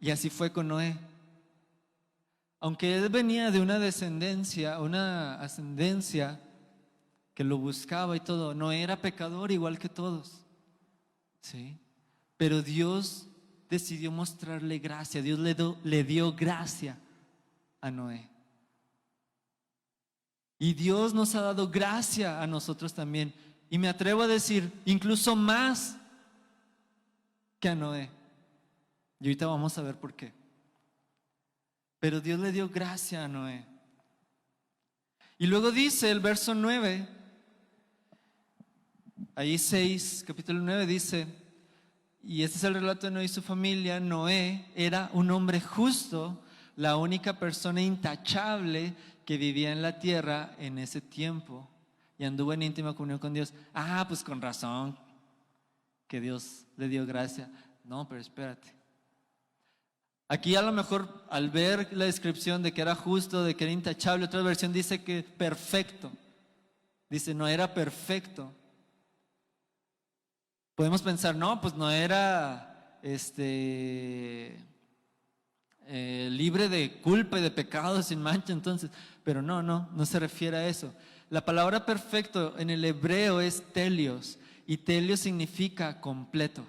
Y así fue con Noé. Aunque él venía de una descendencia, una ascendencia que lo buscaba y todo, no era pecador igual que todos, ¿sí? Pero Dios decidió mostrarle gracia. Dios le dio gracia a Noé. Y Dios nos ha dado gracia a nosotros también. Y me atrevo a decir, incluso más que a Noé. Y ahorita vamos a ver por qué. Pero Dios le dio gracia a Noé. Y luego dice el verso 9, ahí 6, capítulo 9 dice, y este es el relato de Noé y su familia. Noé era un hombre justo, la única persona intachable que vivía en la tierra en ese tiempo, y anduvo en íntima comunión con Dios. Ah, pues con razón que Dios le dio gracia. No, pero espérate. Aquí a lo mejor al ver la descripción de que era justo, de que era intachable, otra versión dice que perfecto. Dice, no era perfecto. Podemos pensar, no, pues no era libre de culpa y de pecado, sin mancha, entonces. Pero no se refiere a eso. La palabra perfecto en el hebreo es telios, y telios significa completo.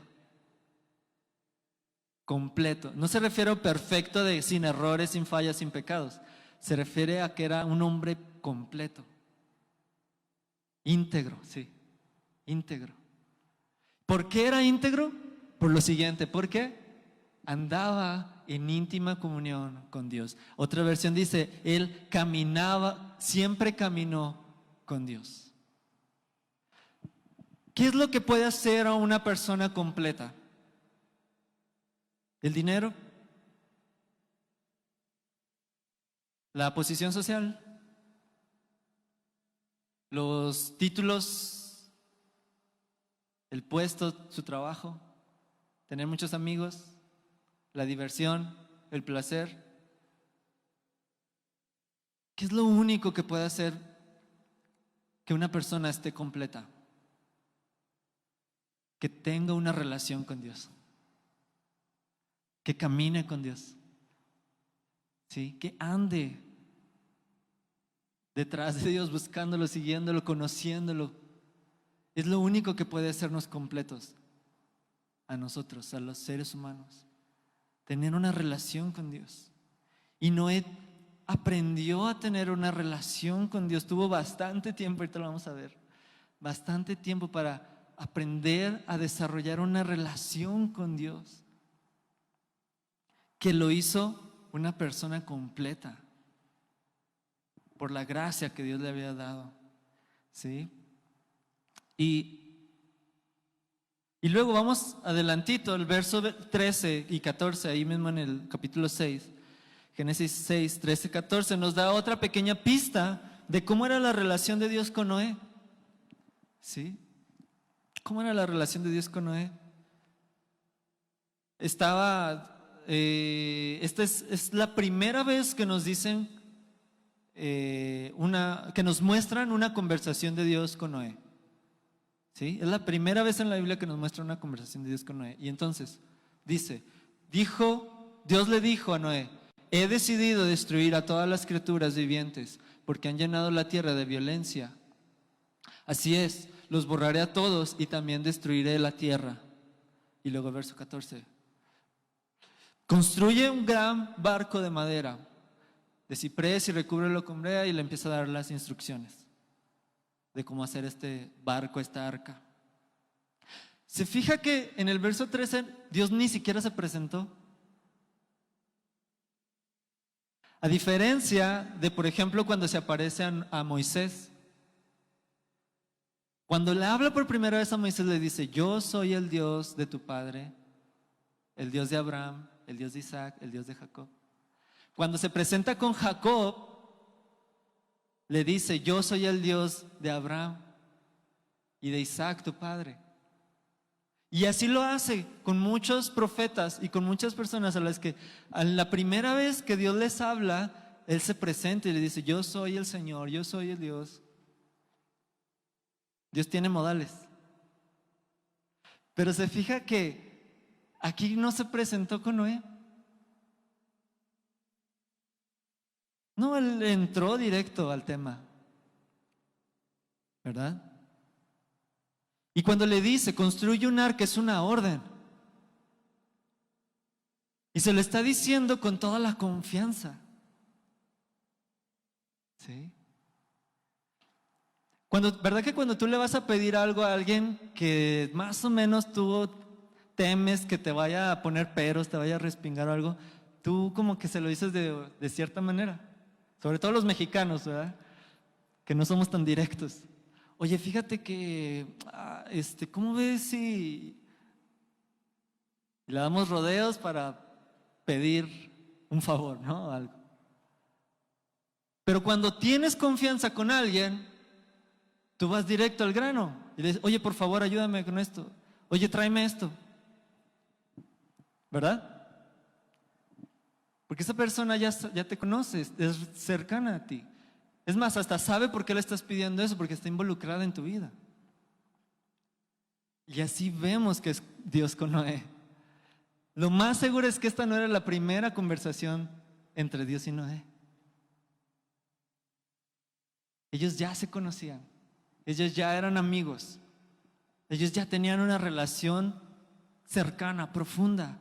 Completo. No se refiere a perfecto de sin errores, sin fallas, sin pecados. Se refiere a que era un hombre completo. Íntegro, sí. Íntegro. ¿Por qué era íntegro? Por lo siguiente. ¿Por qué? Andaba en íntima comunión con Dios. Otra versión dice, él caminaba, siempre caminó con Dios. ¿Qué es lo que puede hacer a una persona completa? ¿El dinero? ¿La posición social? ¿Los títulos? ¿El puesto, su trabajo? ¿Tener muchos amigos? ¿La diversión? ¿El placer? ¿Qué es lo único que puede hacer que una persona esté completa? Que tenga una relación con Dios. Que camine con Dios, ¿sí? Que ande detrás de Dios, buscándolo, siguiéndolo, conociéndolo. Es lo único que puede hacernos completos a nosotros, a los seres humanos. Tener una relación con Dios. Y Noé aprendió a tener una relación con Dios. Tuvo bastante tiempo, ahorita lo vamos a ver, bastante tiempo para aprender a desarrollar una relación con Dios, que lo hizo una persona completa por la gracia que Dios le había dado, ¿sí? Y luego vamos adelantito, el verso 13 y 14, ahí mismo en el capítulo 6, Génesis 6, 13, 14, nos da otra pequeña pista de cómo era la relación de Dios con Noé, ¿sí? ¿Cómo era la relación de Dios con Noé? Esta es la primera vez que nos dicen, que nos muestran una conversación de Dios con Noé, ¿Sí? Es la primera vez en la Biblia que nos muestra una conversación de Dios con Noé. Y entonces dice, Dios le dijo a Noé: he decidido destruir a todas las criaturas vivientes porque han llenado la tierra de violencia. Así es, los borraré a todos y también destruiré la tierra. Y luego verso 14. Construye un gran barco de madera, de ciprés, y recúbrelo con brea, y le empieza a dar las instrucciones de cómo hacer este barco, esta arca. Se fija que en el verso 13 Dios ni siquiera se presentó. A diferencia de, por ejemplo, cuando se aparece a Moisés. Cuando le habla por primera vez a Moisés, le dice: yo soy el Dios de tu padre, el Dios de Abraham, el Dios de Isaac, el Dios de Jacob. Cuando se presenta con Jacob, le dice: yo soy el Dios de Abraham y de Isaac, tu padre. Y así lo hace con muchos profetas y con muchas personas a las que a la primera vez que Dios les habla, Él se presenta y le dice: yo soy el Señor, yo soy el Dios. Dios tiene modales. Pero se fija que aquí no se presentó con Noé. No, Él entró directo al tema, ¿verdad? Y cuando le dice: construye un arca, es una orden. Y se lo está diciendo con toda la confianza. ¿Sí? ¿Verdad que cuando tú le vas a pedir algo a alguien que más o menos tú temes que te vaya a poner peros, te vaya a respingar o algo, tú como que se lo dices de cierta manera? Sobre todo los mexicanos, ¿verdad? Que no somos tan directos. Oye, fíjate que, ¿cómo ves si le damos rodeos para pedir un favor, ¿no? Algo. Pero cuando tienes confianza con alguien, tú vas directo al grano y le dices: oye, por favor, ayúdame con esto. Oye, tráeme esto. ¿Verdad? Porque esa persona ya te conoce, es cercana a ti. Es más, hasta sabe por qué le estás pidiendo eso, porque está involucrada en tu vida. Y así vemos que es Dios con Noé. Lo más seguro es que esta no era la primera conversación entre Dios y Noé. Ellos ya se conocían, ellos ya eran amigos, ellos ya tenían una relación cercana, profunda.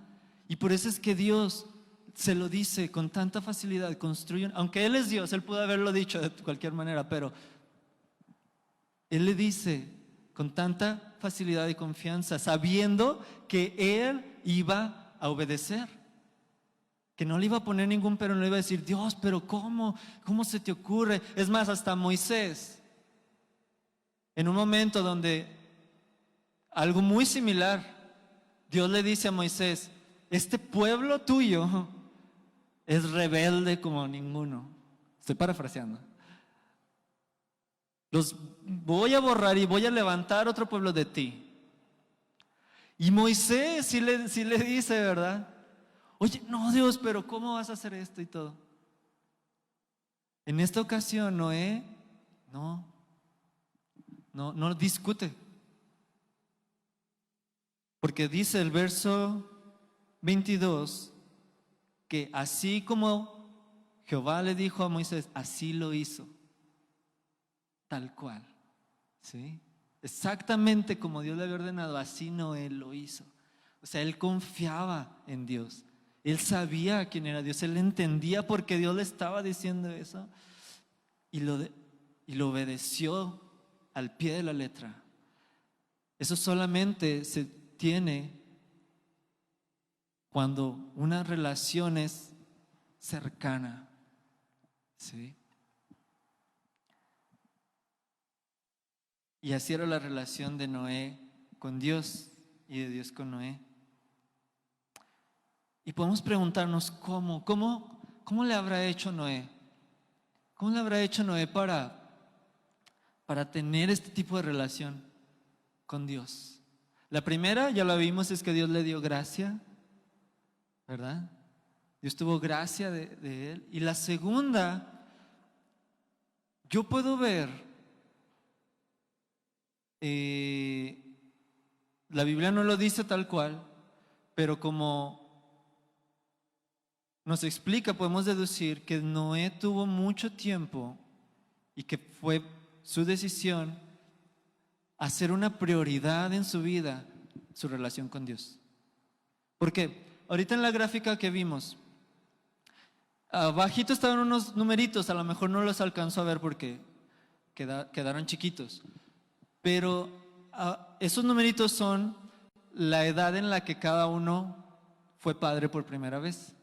Y por eso es que Dios se lo dice con tanta facilidad: construyen, aunque Él es Dios, Él pudo haberlo dicho de cualquier manera, pero Él le dice con tanta facilidad y confianza, sabiendo que Él iba a obedecer, que no le iba a poner ningún pero, no le iba a decir: Dios, pero ¿cómo se te ocurre? Es más, hasta Moisés, en un momento donde algo muy similar, Dios le dice a Moisés: este pueblo tuyo es rebelde como ninguno. Estoy parafraseando. Los voy a borrar y voy a levantar otro pueblo de ti. Y Moisés sí le dice, ¿verdad? Oye, no, Dios, pero ¿cómo vas a hacer esto y todo? En esta ocasión Noé no discute. Porque dice el verso 22 que así como Jehová le dijo a Moisés, así lo hizo. Tal cual. ¿Sí? Exactamente como Dios le había ordenado, así Noé lo hizo. O sea, él confiaba en Dios. Él sabía quién era Dios. Él entendía por qué Dios le estaba diciendo eso. Y lo obedeció al pie de la letra. Eso solamente se tiene cuando una relación es cercana. ¿Sí? Y así era la relación de Noé con Dios y de Dios con Noé. Y podemos preguntarnos cómo le habrá hecho Noé. ¿Cómo le habrá hecho Noé para tener este tipo de relación con Dios? La primera, ya lo vimos, es que Dios le dio gracia, ¿verdad? Dios tuvo gracia de él. Y la segunda, yo puedo ver eh, la Biblia no lo dice tal cual, pero como nos explica, podemos deducir que Noé tuvo mucho tiempo y que fue su decisión hacer una prioridad en su vida su relación con Dios. Porque ahorita en la gráfica que vimos, abajito estaban unos numeritos, a lo mejor no los alcanzo a ver porque quedaron chiquitos, pero esos numeritos son la edad en la que cada uno fue padre por primera vez.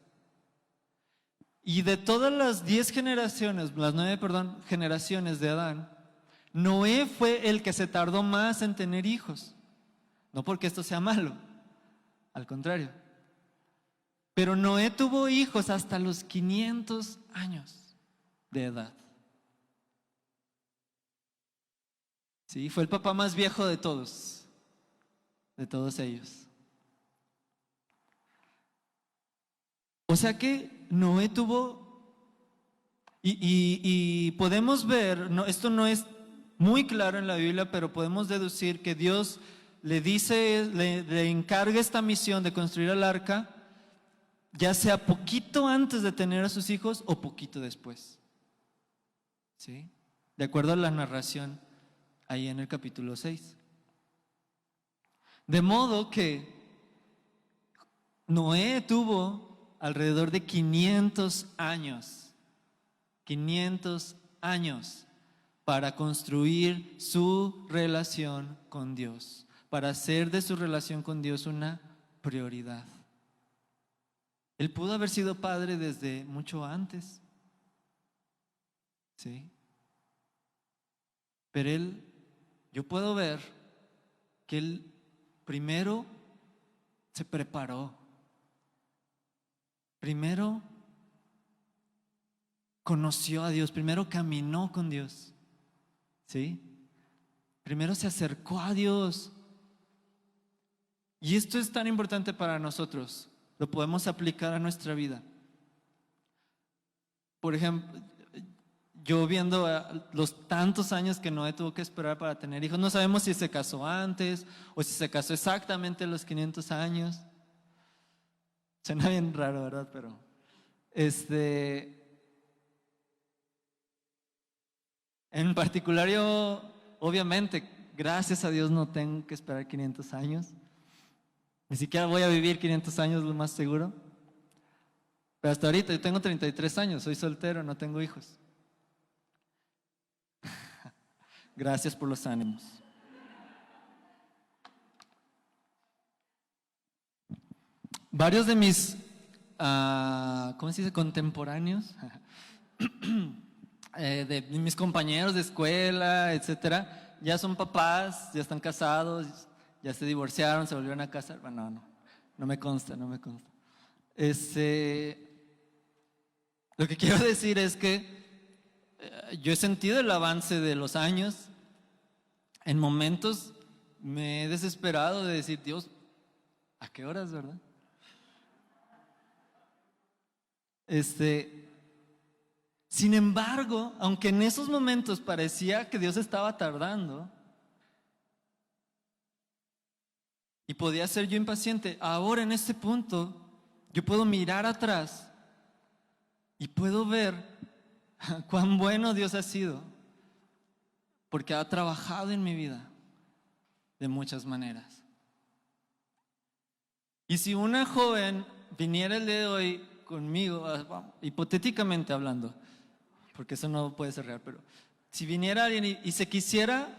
Y de todas las 10 generaciones, las 9, perdón, generaciones de Adán, Noé fue el que se tardó más en tener hijos. No porque esto sea malo, al contrario. Pero Noé tuvo hijos hasta los 500 años de edad. Sí, fue el papá más viejo de todos ellos. O sea que Noé tuvo, y podemos ver, esto no es muy claro en la Biblia, pero podemos deducir que Dios le dice, le encarga esta misión de construir el arca, ya sea poquito antes de tener a sus hijos o poquito después. ¿Sí? De acuerdo a la narración ahí en el capítulo 6. De modo que Noé tuvo alrededor de 500 años para construir su relación con Dios, para hacer de su relación con Dios una prioridad. Él pudo haber sido padre desde mucho antes, ¿sí? Pero yo puedo ver que él primero se preparó. Primero conoció a Dios, primero caminó con Dios, ¿sí? Primero se acercó a Dios. Y esto es tan importante para nosotros, lo podemos aplicar a nuestra vida. Por ejemplo, yo viendo los tantos años que Noé tuvo que esperar para tener hijos, no sabemos si se casó antes o si se casó exactamente a los 500 años. Suena bien raro, ¿verdad? Pero en particular yo, obviamente, gracias a Dios no tengo que esperar 500 años. Ni siquiera voy a vivir 500 años, lo más seguro. Pero hasta ahorita yo tengo 33 años, soy soltero, no tengo hijos. Gracias por los ánimos. Varios de mis, ¿cómo se dice? Contemporáneos, de mis compañeros de escuela, etcétera, ya son papás, ya están casados, ya se divorciaron, se volvieron a casar. Bueno, no me consta. Lo que quiero decir es que yo he sentido el avance de los años. En momentos me he desesperado de decir, Dios, ¿a qué horas, verdad? Sin embargo, aunque en esos momentos parecía que Dios estaba tardando y podía ser yo impaciente, ahora en este punto yo puedo mirar atrás y puedo ver cuán bueno Dios ha sido, porque ha trabajado en mi vida de muchas maneras. Y si una joven viniera el día de hoy conmigo, hipotéticamente hablando, porque eso no puede ser real, pero si viniera alguien y se quisiera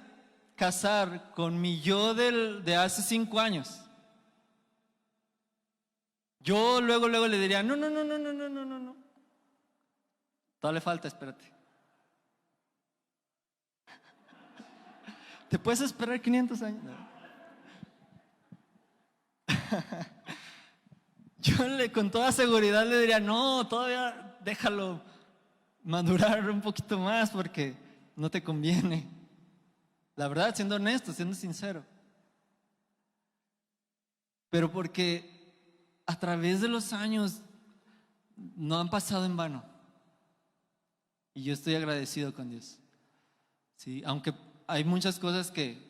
casar con mi yo de hace 5 años, yo luego le diría, no. Todavía le falta, espérate. ¿Te puedes esperar 500 años? No. Yo con toda seguridad le diría, no, todavía déjalo madurar un poquito más porque no te conviene. La verdad, siendo honesto, siendo sincero. Pero porque a través de los años no han pasado en vano. Y yo estoy agradecido con Dios. ¿Sí? Aunque hay muchas cosas que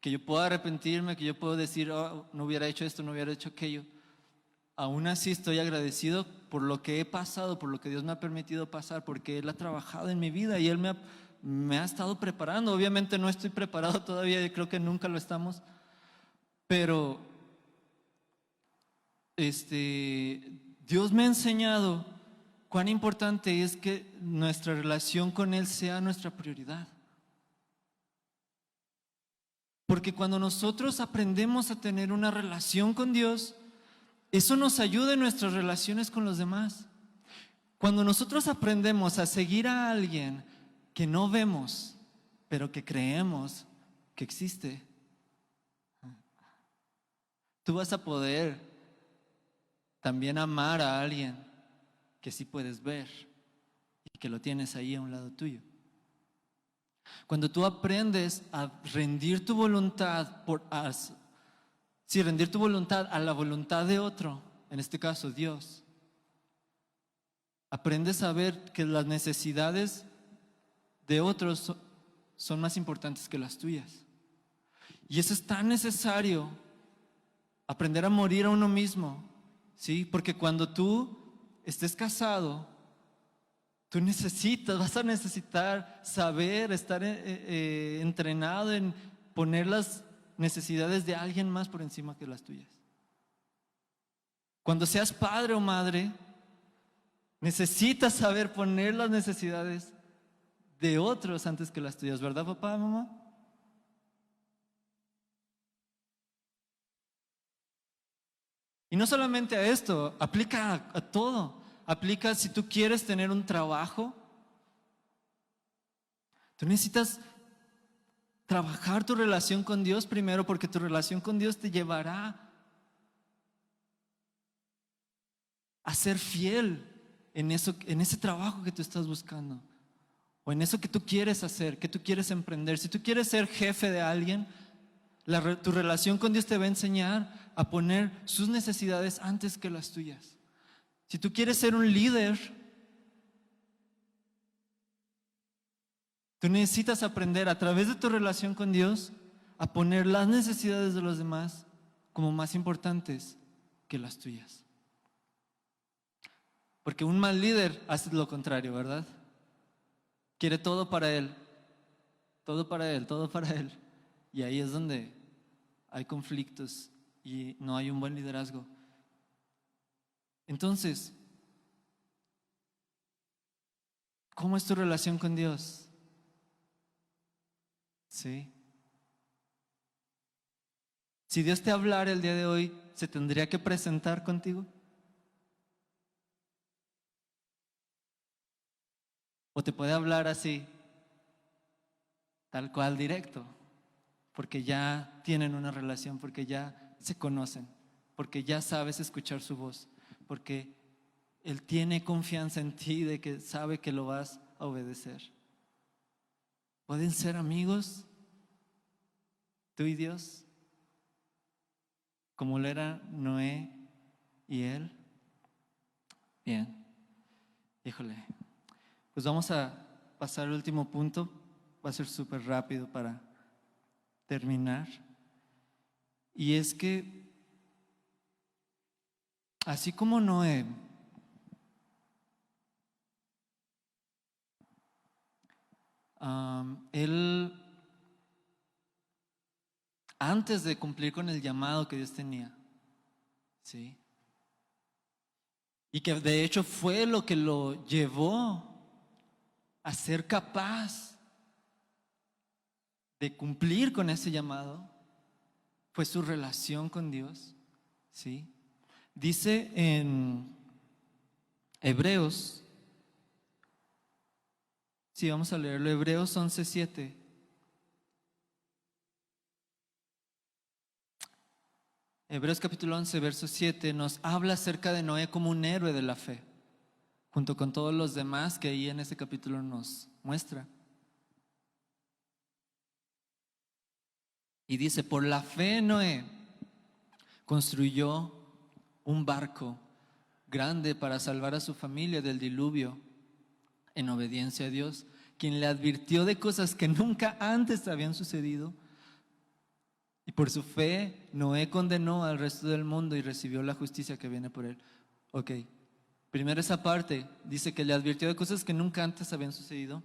que yo puedo arrepentirme, que yo puedo decir, "Oh, no hubiera hecho esto, no hubiera hecho aquello". Aún así estoy agradecido por lo que he pasado, por lo que Dios me ha permitido pasar, porque Él ha trabajado en mi vida y Él me ha estado preparando. Obviamente no estoy preparado todavía, y creo que nunca lo estamos, pero Dios me ha enseñado cuán importante es que nuestra relación con Él sea nuestra prioridad. Porque cuando nosotros aprendemos a tener una relación con Dios, eso nos ayuda en nuestras relaciones con los demás. Cuando nosotros aprendemos a seguir a alguien que no vemos, pero que creemos que existe, tú vas a poder también amar a alguien que sí puedes ver y que lo tienes ahí a un lado tuyo. Cuando tú aprendes a rendir tu voluntad rendir tu voluntad a la voluntad de otro, en este caso Dios, aprendes a ver que las necesidades de otros son más importantes que las tuyas. Y eso es tan necesario, aprender a morir a uno mismo, ¿sí? Porque cuando tú estés casado, vas a necesitar saber, estar entrenado en poner las necesidades de alguien más por encima que las tuyas. Cuando seas padre o madre, necesitas saber poner las necesidades de otros antes que las tuyas, ¿verdad, papá, mamá? Y no solamente a esto, aplica a todo. Aplica si tú quieres tener un trabajo, tú necesitas trabajar tu relación con Dios primero, porque tu relación con Dios te llevará a ser fiel en ese trabajo que tú estás buscando, o en eso que tú quieres hacer, que tú quieres emprender. Si tú quieres ser jefe de alguien, tu relación con Dios te va a enseñar a poner sus necesidades antes que las tuyas. Si tú quieres ser un líder, tú necesitas aprender a través de tu relación con Dios a poner las necesidades de los demás como más importantes que las tuyas. Porque un mal líder hace lo contrario, ¿verdad? Quiere todo para él, todo para él, todo para él. Y ahí es donde hay conflictos y no hay un buen liderazgo. Entonces, ¿cómo es tu relación con Dios? ¿Sí? Si Dios te hablara el día de hoy, ¿se tendría que presentar contigo? ¿O te puede hablar así, tal cual, directo? Porque ya tienen una relación, porque ya se conocen, porque ya sabes escuchar su voz, porque Él tiene confianza en ti de que sabe que lo vas a obedecer. ¿Pueden ser amigos tú y Dios, como lo era Noé y él? Bien, híjole, pues vamos a pasar al último punto. Va a ser súper rápido para terminar. Y es que, así como Noé, él, antes de cumplir con el llamado que Dios tenía, ¿sí? Y que de hecho fue lo que lo llevó a ser capaz de cumplir con ese llamado, fue su relación con Dios, ¿sí? Dice en Hebreos, sí, vamos a leerlo, Hebreos 11:7. Hebreos capítulo 11, verso 7 nos habla acerca de Noé como un héroe de la fe, junto con todos los demás que ahí en ese capítulo nos muestra. Y dice, por la fe Noé construyó un barco grande para salvar a su familia del diluvio, en obediencia a Dios, quien le advirtió de cosas que nunca antes habían sucedido, Y por su fe, Noé condenó al resto del mundo y recibió la justicia que viene por él. Ok, primero esa parte, dice que le advirtió de cosas que nunca antes habían sucedido.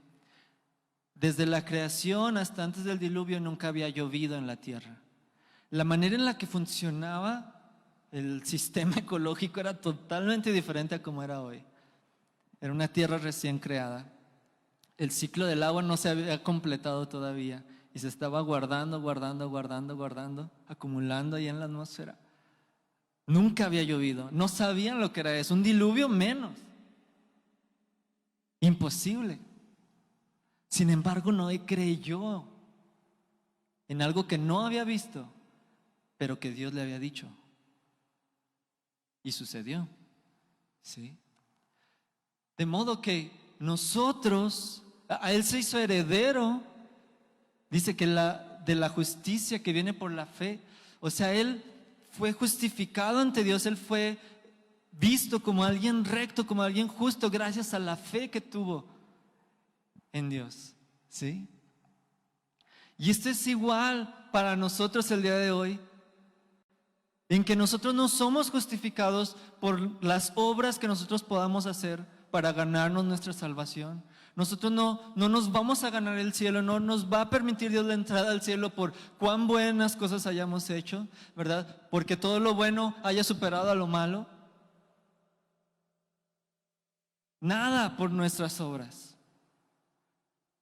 Desde la creación hasta antes del diluvio nunca había llovido en la tierra. La manera en la que funcionaba el sistema ecológico era totalmente diferente a como era hoy. Era una tierra recién creada. El ciclo del agua no se había completado todavía y se estaba guardando, acumulando ahí en la atmósfera. Nunca había llovido, no sabían lo que era eso, un diluvio menos. Imposible. Sin embargo, Noé creyó en algo que no había visto, pero que Dios le había dicho. Y sucedió. ¿Sí? De modo que nosotros, a él se hizo heredero, dice que de la justicia que viene por la fe. O sea, él fue justificado ante Dios, él fue visto como alguien recto, como alguien justo, gracias a la fe que tuvo en Dios. ¿Sí? Y esto es igual para nosotros el día de hoy, en que nosotros no somos justificados por las obras que nosotros podamos hacer para ganarnos nuestra salvación. Nosotros no nos vamos a ganar el cielo, no nos va a permitir Dios la entrada al cielo por cuán buenas cosas hayamos hecho, ¿verdad? Porque todo lo bueno haya superado a lo malo. Nada por nuestras obras,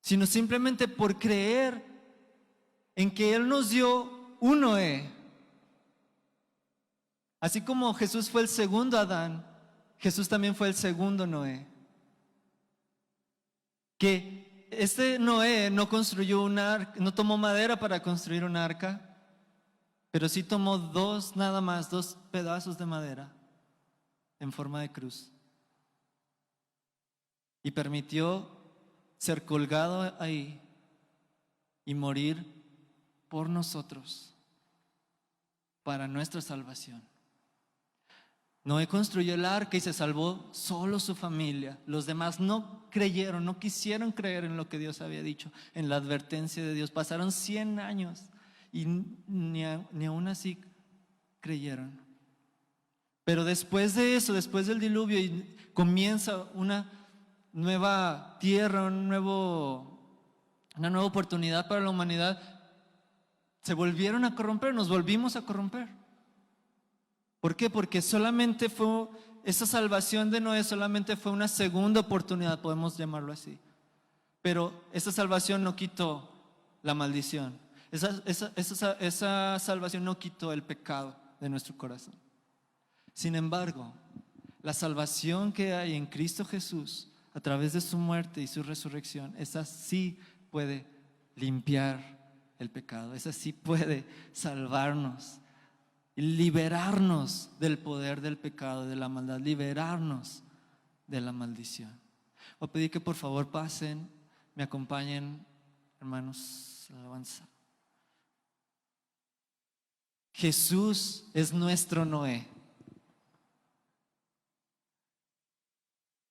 sino simplemente por creer en que Él nos dio un Noé. Así como Jesús fue el segundo Adán, Jesús también fue el segundo Noé. Que este Noé no construyó un arca, no tomó madera para construir un arca, pero sí tomó nada más dos pedazos de madera en forma de cruz. Y permitió ser colgado ahí y morir por nosotros, para nuestra salvación. Noé construyó el arca y se salvó solo su familia. Los demás no creyeron, no quisieron creer en lo que Dios había dicho, en la advertencia de Dios. Pasaron 100 años y ni aún así creyeron. Pero después de eso, después del diluvio, y comienza una nueva tierra, una nueva oportunidad para la humanidad, se volvieron a corromper, nos volvimos a corromper. ¿Por qué? Porque esa salvación de Noé solamente fue una segunda oportunidad, podemos llamarlo así. Pero esa salvación no quitó la maldición. Esa salvación no quitó el pecado de nuestro corazón. Sin embargo, la salvación que hay en Cristo Jesús, a través de su muerte y su resurrección, esa sí puede limpiar el pecado, esa sí puede salvarnos y liberarnos del poder del pecado, de la maldad, liberarnos de la maldición. Voy a pedir que por favor pasen, me acompañen, hermanos, alabanza. Jesús es nuestro Noé.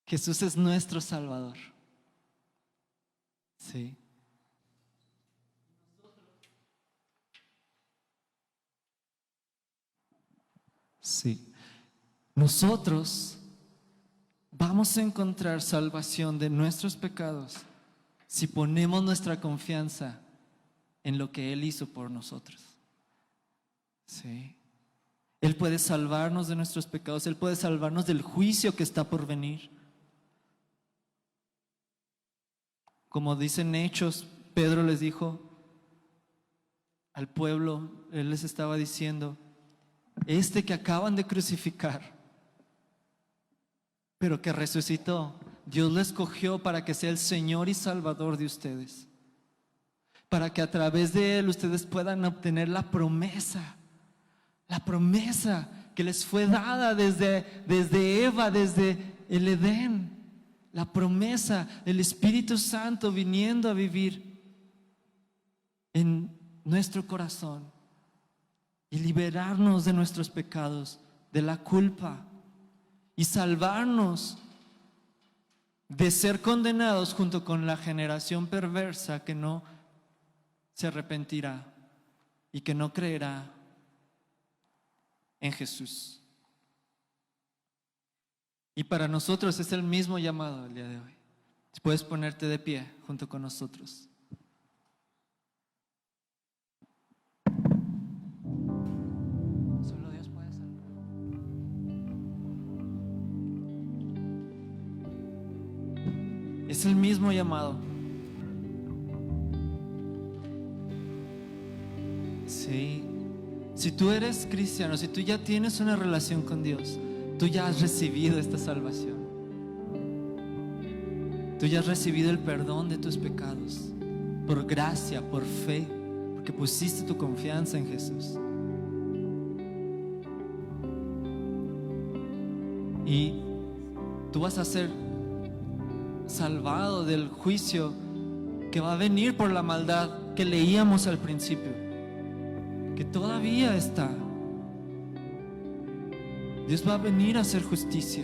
Jesús es nuestro Salvador. Sí. Sí. Nosotros vamos a encontrar salvación de nuestros pecados si ponemos nuestra confianza en lo que Él hizo por nosotros. Sí. Él puede salvarnos de nuestros pecados, Él puede salvarnos del juicio que está por venir. Como dicen Hechos, Pedro les dijo al pueblo, él les estaba diciendo: este que acaban de crucificar, pero que resucitó, Dios lo escogió para que sea el Señor y Salvador de ustedes, para que a través de Él ustedes puedan obtener la promesa que les fue dada desde Eva, desde el Edén. La promesa del Espíritu Santo viniendo a vivir en nuestro corazón y liberarnos de nuestros pecados, de la culpa, y salvarnos de ser condenados junto con la generación perversa que no se arrepentirá y que no creerá en Jesús. Y para nosotros es el mismo llamado el día de hoy. Puedes ponerte de pie junto con nosotros. Solo Dios puede salvar. Es el mismo llamado. Sí. Si tú eres cristiano, si tú ya tienes una relación con Dios, tú ya has recibido esta salvación. Tú ya has recibido el perdón de tus pecados por gracia, por fe, porque pusiste tu confianza en Jesús. Y tú vas a ser salvado del juicio que va a venir por la maldad que leíamos al principio, que todavía está. Dios va a venir a hacer justicia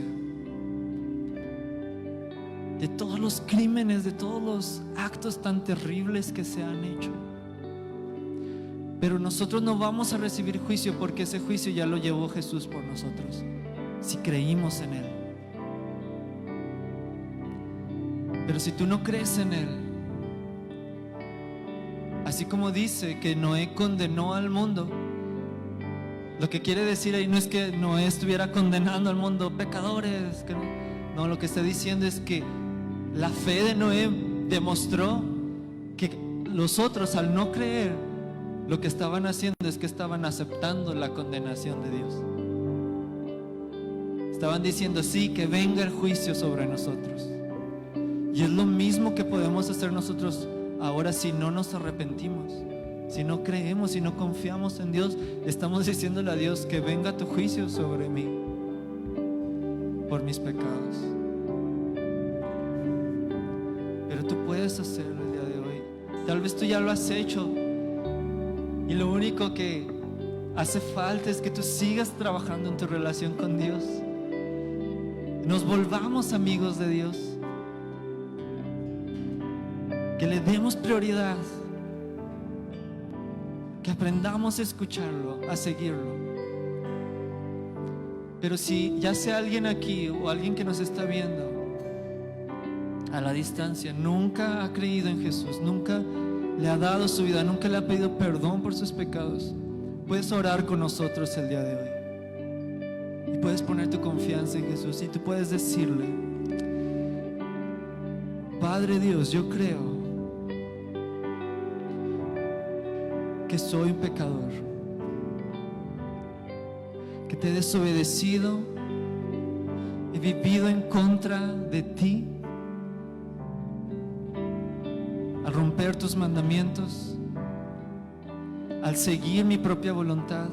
de todos los crímenes, de todos los actos tan terribles que se han hecho. Pero nosotros no vamos a recibir juicio, porque ese juicio ya lo llevó Jesús por nosotros, si creímos en Él. Pero si tú no crees en Él, así como dice que Noé condenó al mundo, lo que quiere decir ahí no es que Noé estuviera condenando al mundo, pecadores, que no, lo que está diciendo es que la fe de Noé demostró que los otros, al no creer, lo que estaban haciendo es que estaban aceptando la condenación de Dios. Estaban diciendo sí, que venga el juicio sobre nosotros. Y es lo mismo que podemos hacer nosotros ahora si no nos arrepentimos. Si no creemos, si no confiamos en Dios, estamos diciéndole a Dios que venga tu juicio sobre mí por mis pecados. Pero tú puedes hacerlo el día de hoy. Tal vez tú ya lo has hecho y lo único que hace falta es que tú sigas trabajando en tu relación con Dios. Nos volvamos amigos de Dios, que le demos prioridad, que aprendamos a escucharlo, a seguirlo. Pero si ya sea alguien aquí o alguien que nos está viendo a la distancia, nunca ha creído en Jesús, nunca le ha dado su vida, nunca le ha pedido perdón por sus pecados, puedes orar con nosotros el día de hoy. Y puedes poner tu confianza en Jesús y tú puedes decirle: Padre Dios, yo creo que soy un pecador, que te he desobedecido, he vivido en contra de ti, al romper tus mandamientos, al seguir mi propia voluntad,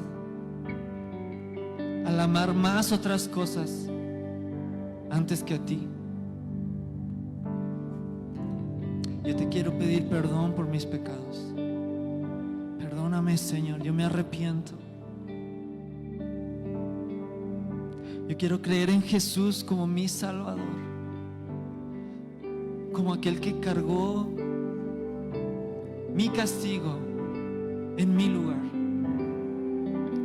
al amar más otras cosas antes que a ti. Yo te quiero pedir perdón por mis pecados. Perdóname, Señor, yo me arrepiento. Yo quiero creer en Jesús como mi Salvador, como aquel que cargó mi castigo en mi lugar,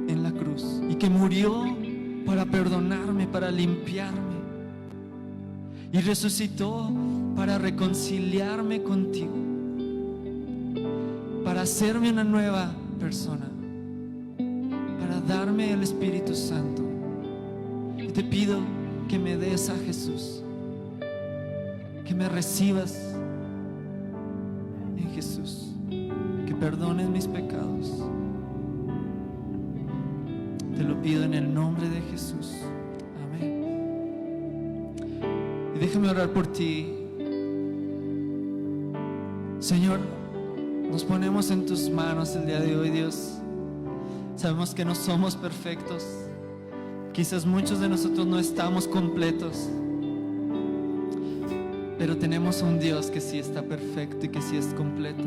en la cruz, y que murió para perdonarme, para limpiarme, y resucitó para reconciliarme contigo, para hacerme una nueva persona, para darme el Espíritu Santo. Y te pido que me des a Jesús, que me recibas en Jesús, que perdones mis pecados. Te lo pido en el nombre de Jesús. Amén. Y déjame orar por ti. Señor, nos ponemos en tus manos el día de hoy, Dios. Sabemos que no somos perfectos. Quizás muchos de nosotros no estamos completos, pero tenemos un Dios que sí está perfecto y que sí es completo,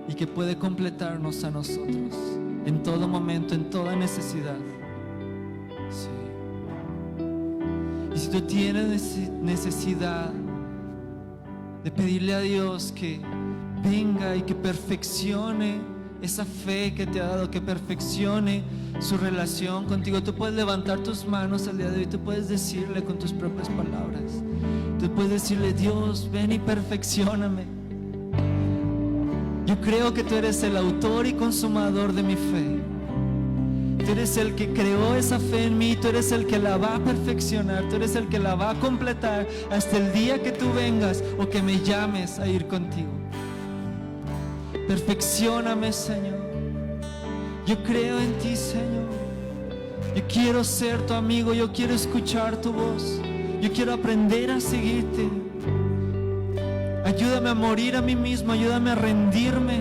y que puede completarnos a nosotros en todo momento, en toda necesidad. Sí. Y si tú tienes necesidad de pedirle a Dios que venga y que perfeccione esa fe que te ha dado, que perfeccione su relación contigo. Tú puedes levantar tus manos el día de hoy, tú puedes decirle con tus propias palabras, tú puedes decirle: Dios, ven y perfeccióname. Yo creo que tú eres el autor y consumador de mi fe. Tú eres el que creó esa fe en mí, tú eres el que la va a perfeccionar, tú eres el que la va a completar hasta el día que tú vengas o que me llames a ir contigo. Perfeccióname, Señor. Yo creo en ti, Señor. Yo quiero ser tu amigo, yo quiero escuchar tu voz, yo quiero aprender a seguirte. Ayúdame a morir a mí mismo, ayúdame a rendirme.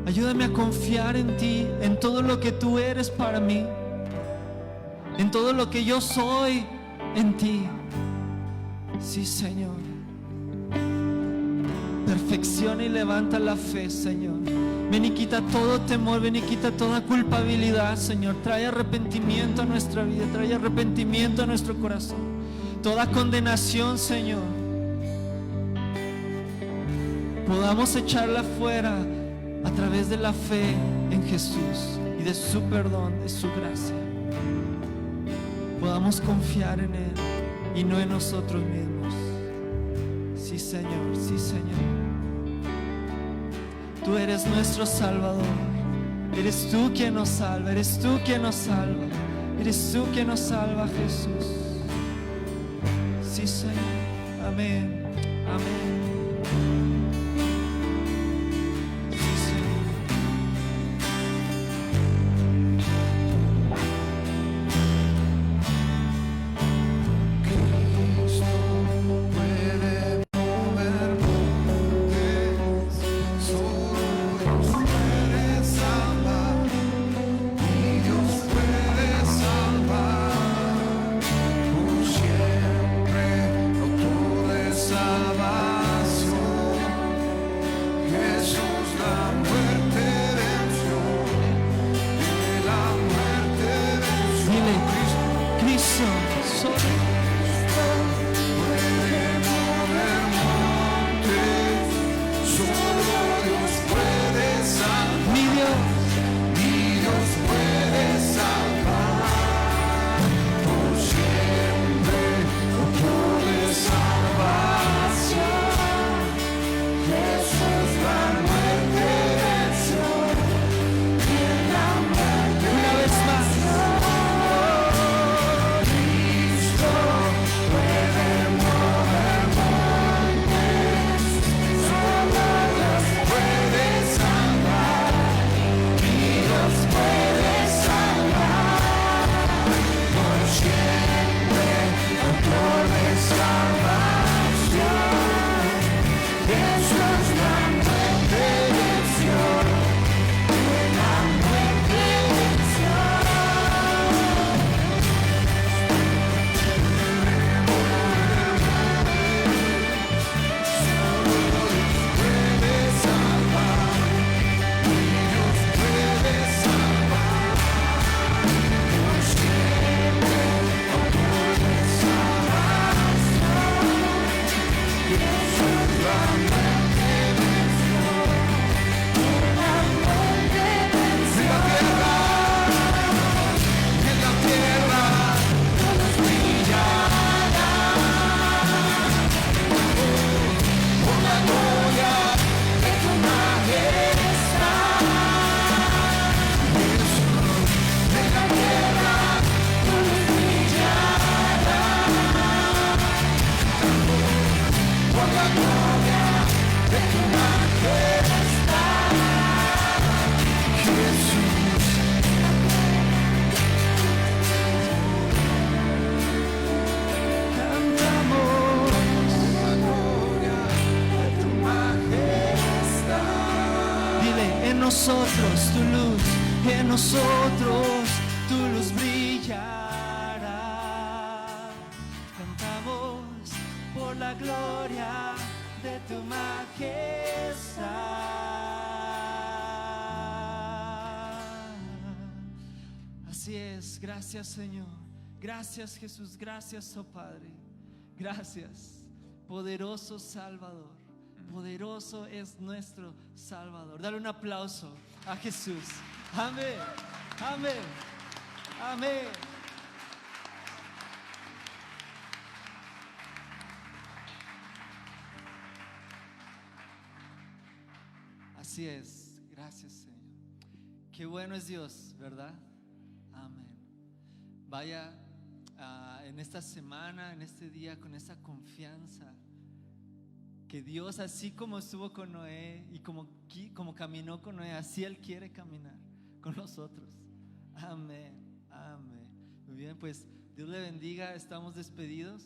Ayúdame a confiar en ti, en todo lo que tú eres para mí, en todo lo que yo soy en ti. Sí, Señor. Perfecciona y levanta la fe, Señor. Ven y quita todo temor, ven y quita toda culpabilidad, Señor. Trae arrepentimiento a nuestra vida, trae arrepentimiento a nuestro corazón. Toda condenación, Señor, podamos echarla fuera a través de la fe en Jesús y de su perdón, de su gracia. Podamos confiar en Él y no en nosotros mismos. Sí, Señor, sí, Señor. Tú eres nuestro Salvador. Eres tú quien nos salva, eres tú quien nos salva. Eres tú quien nos salva, Jesús. Sí, Señor. Amén. Amén. nosotros tu luz, en nosotros tu luz brillará. Cantamos por la gloria de tu majestad. Así es, gracias Señor, gracias Jesús, gracias oh Padre, gracias poderoso Salvador, Poderoso es nuestro Salvador. Dale un aplauso a Jesús. Amén, amén, amén. Así es, gracias Señor. Qué bueno es Dios, ¿verdad? Amén. Vaya en esta semana, en este día, con esa confianza que Dios, así como estuvo con Noé y como caminó con Noé, así Él quiere caminar con nosotros. Amén, amén. Muy bien, pues Dios le bendiga, estamos despedidos.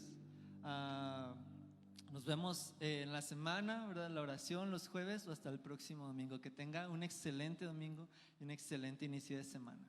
Nos vemos en la semana, ¿verdad? La oración los jueves o hasta el próximo domingo. Que tenga un excelente domingo y un excelente inicio de semana.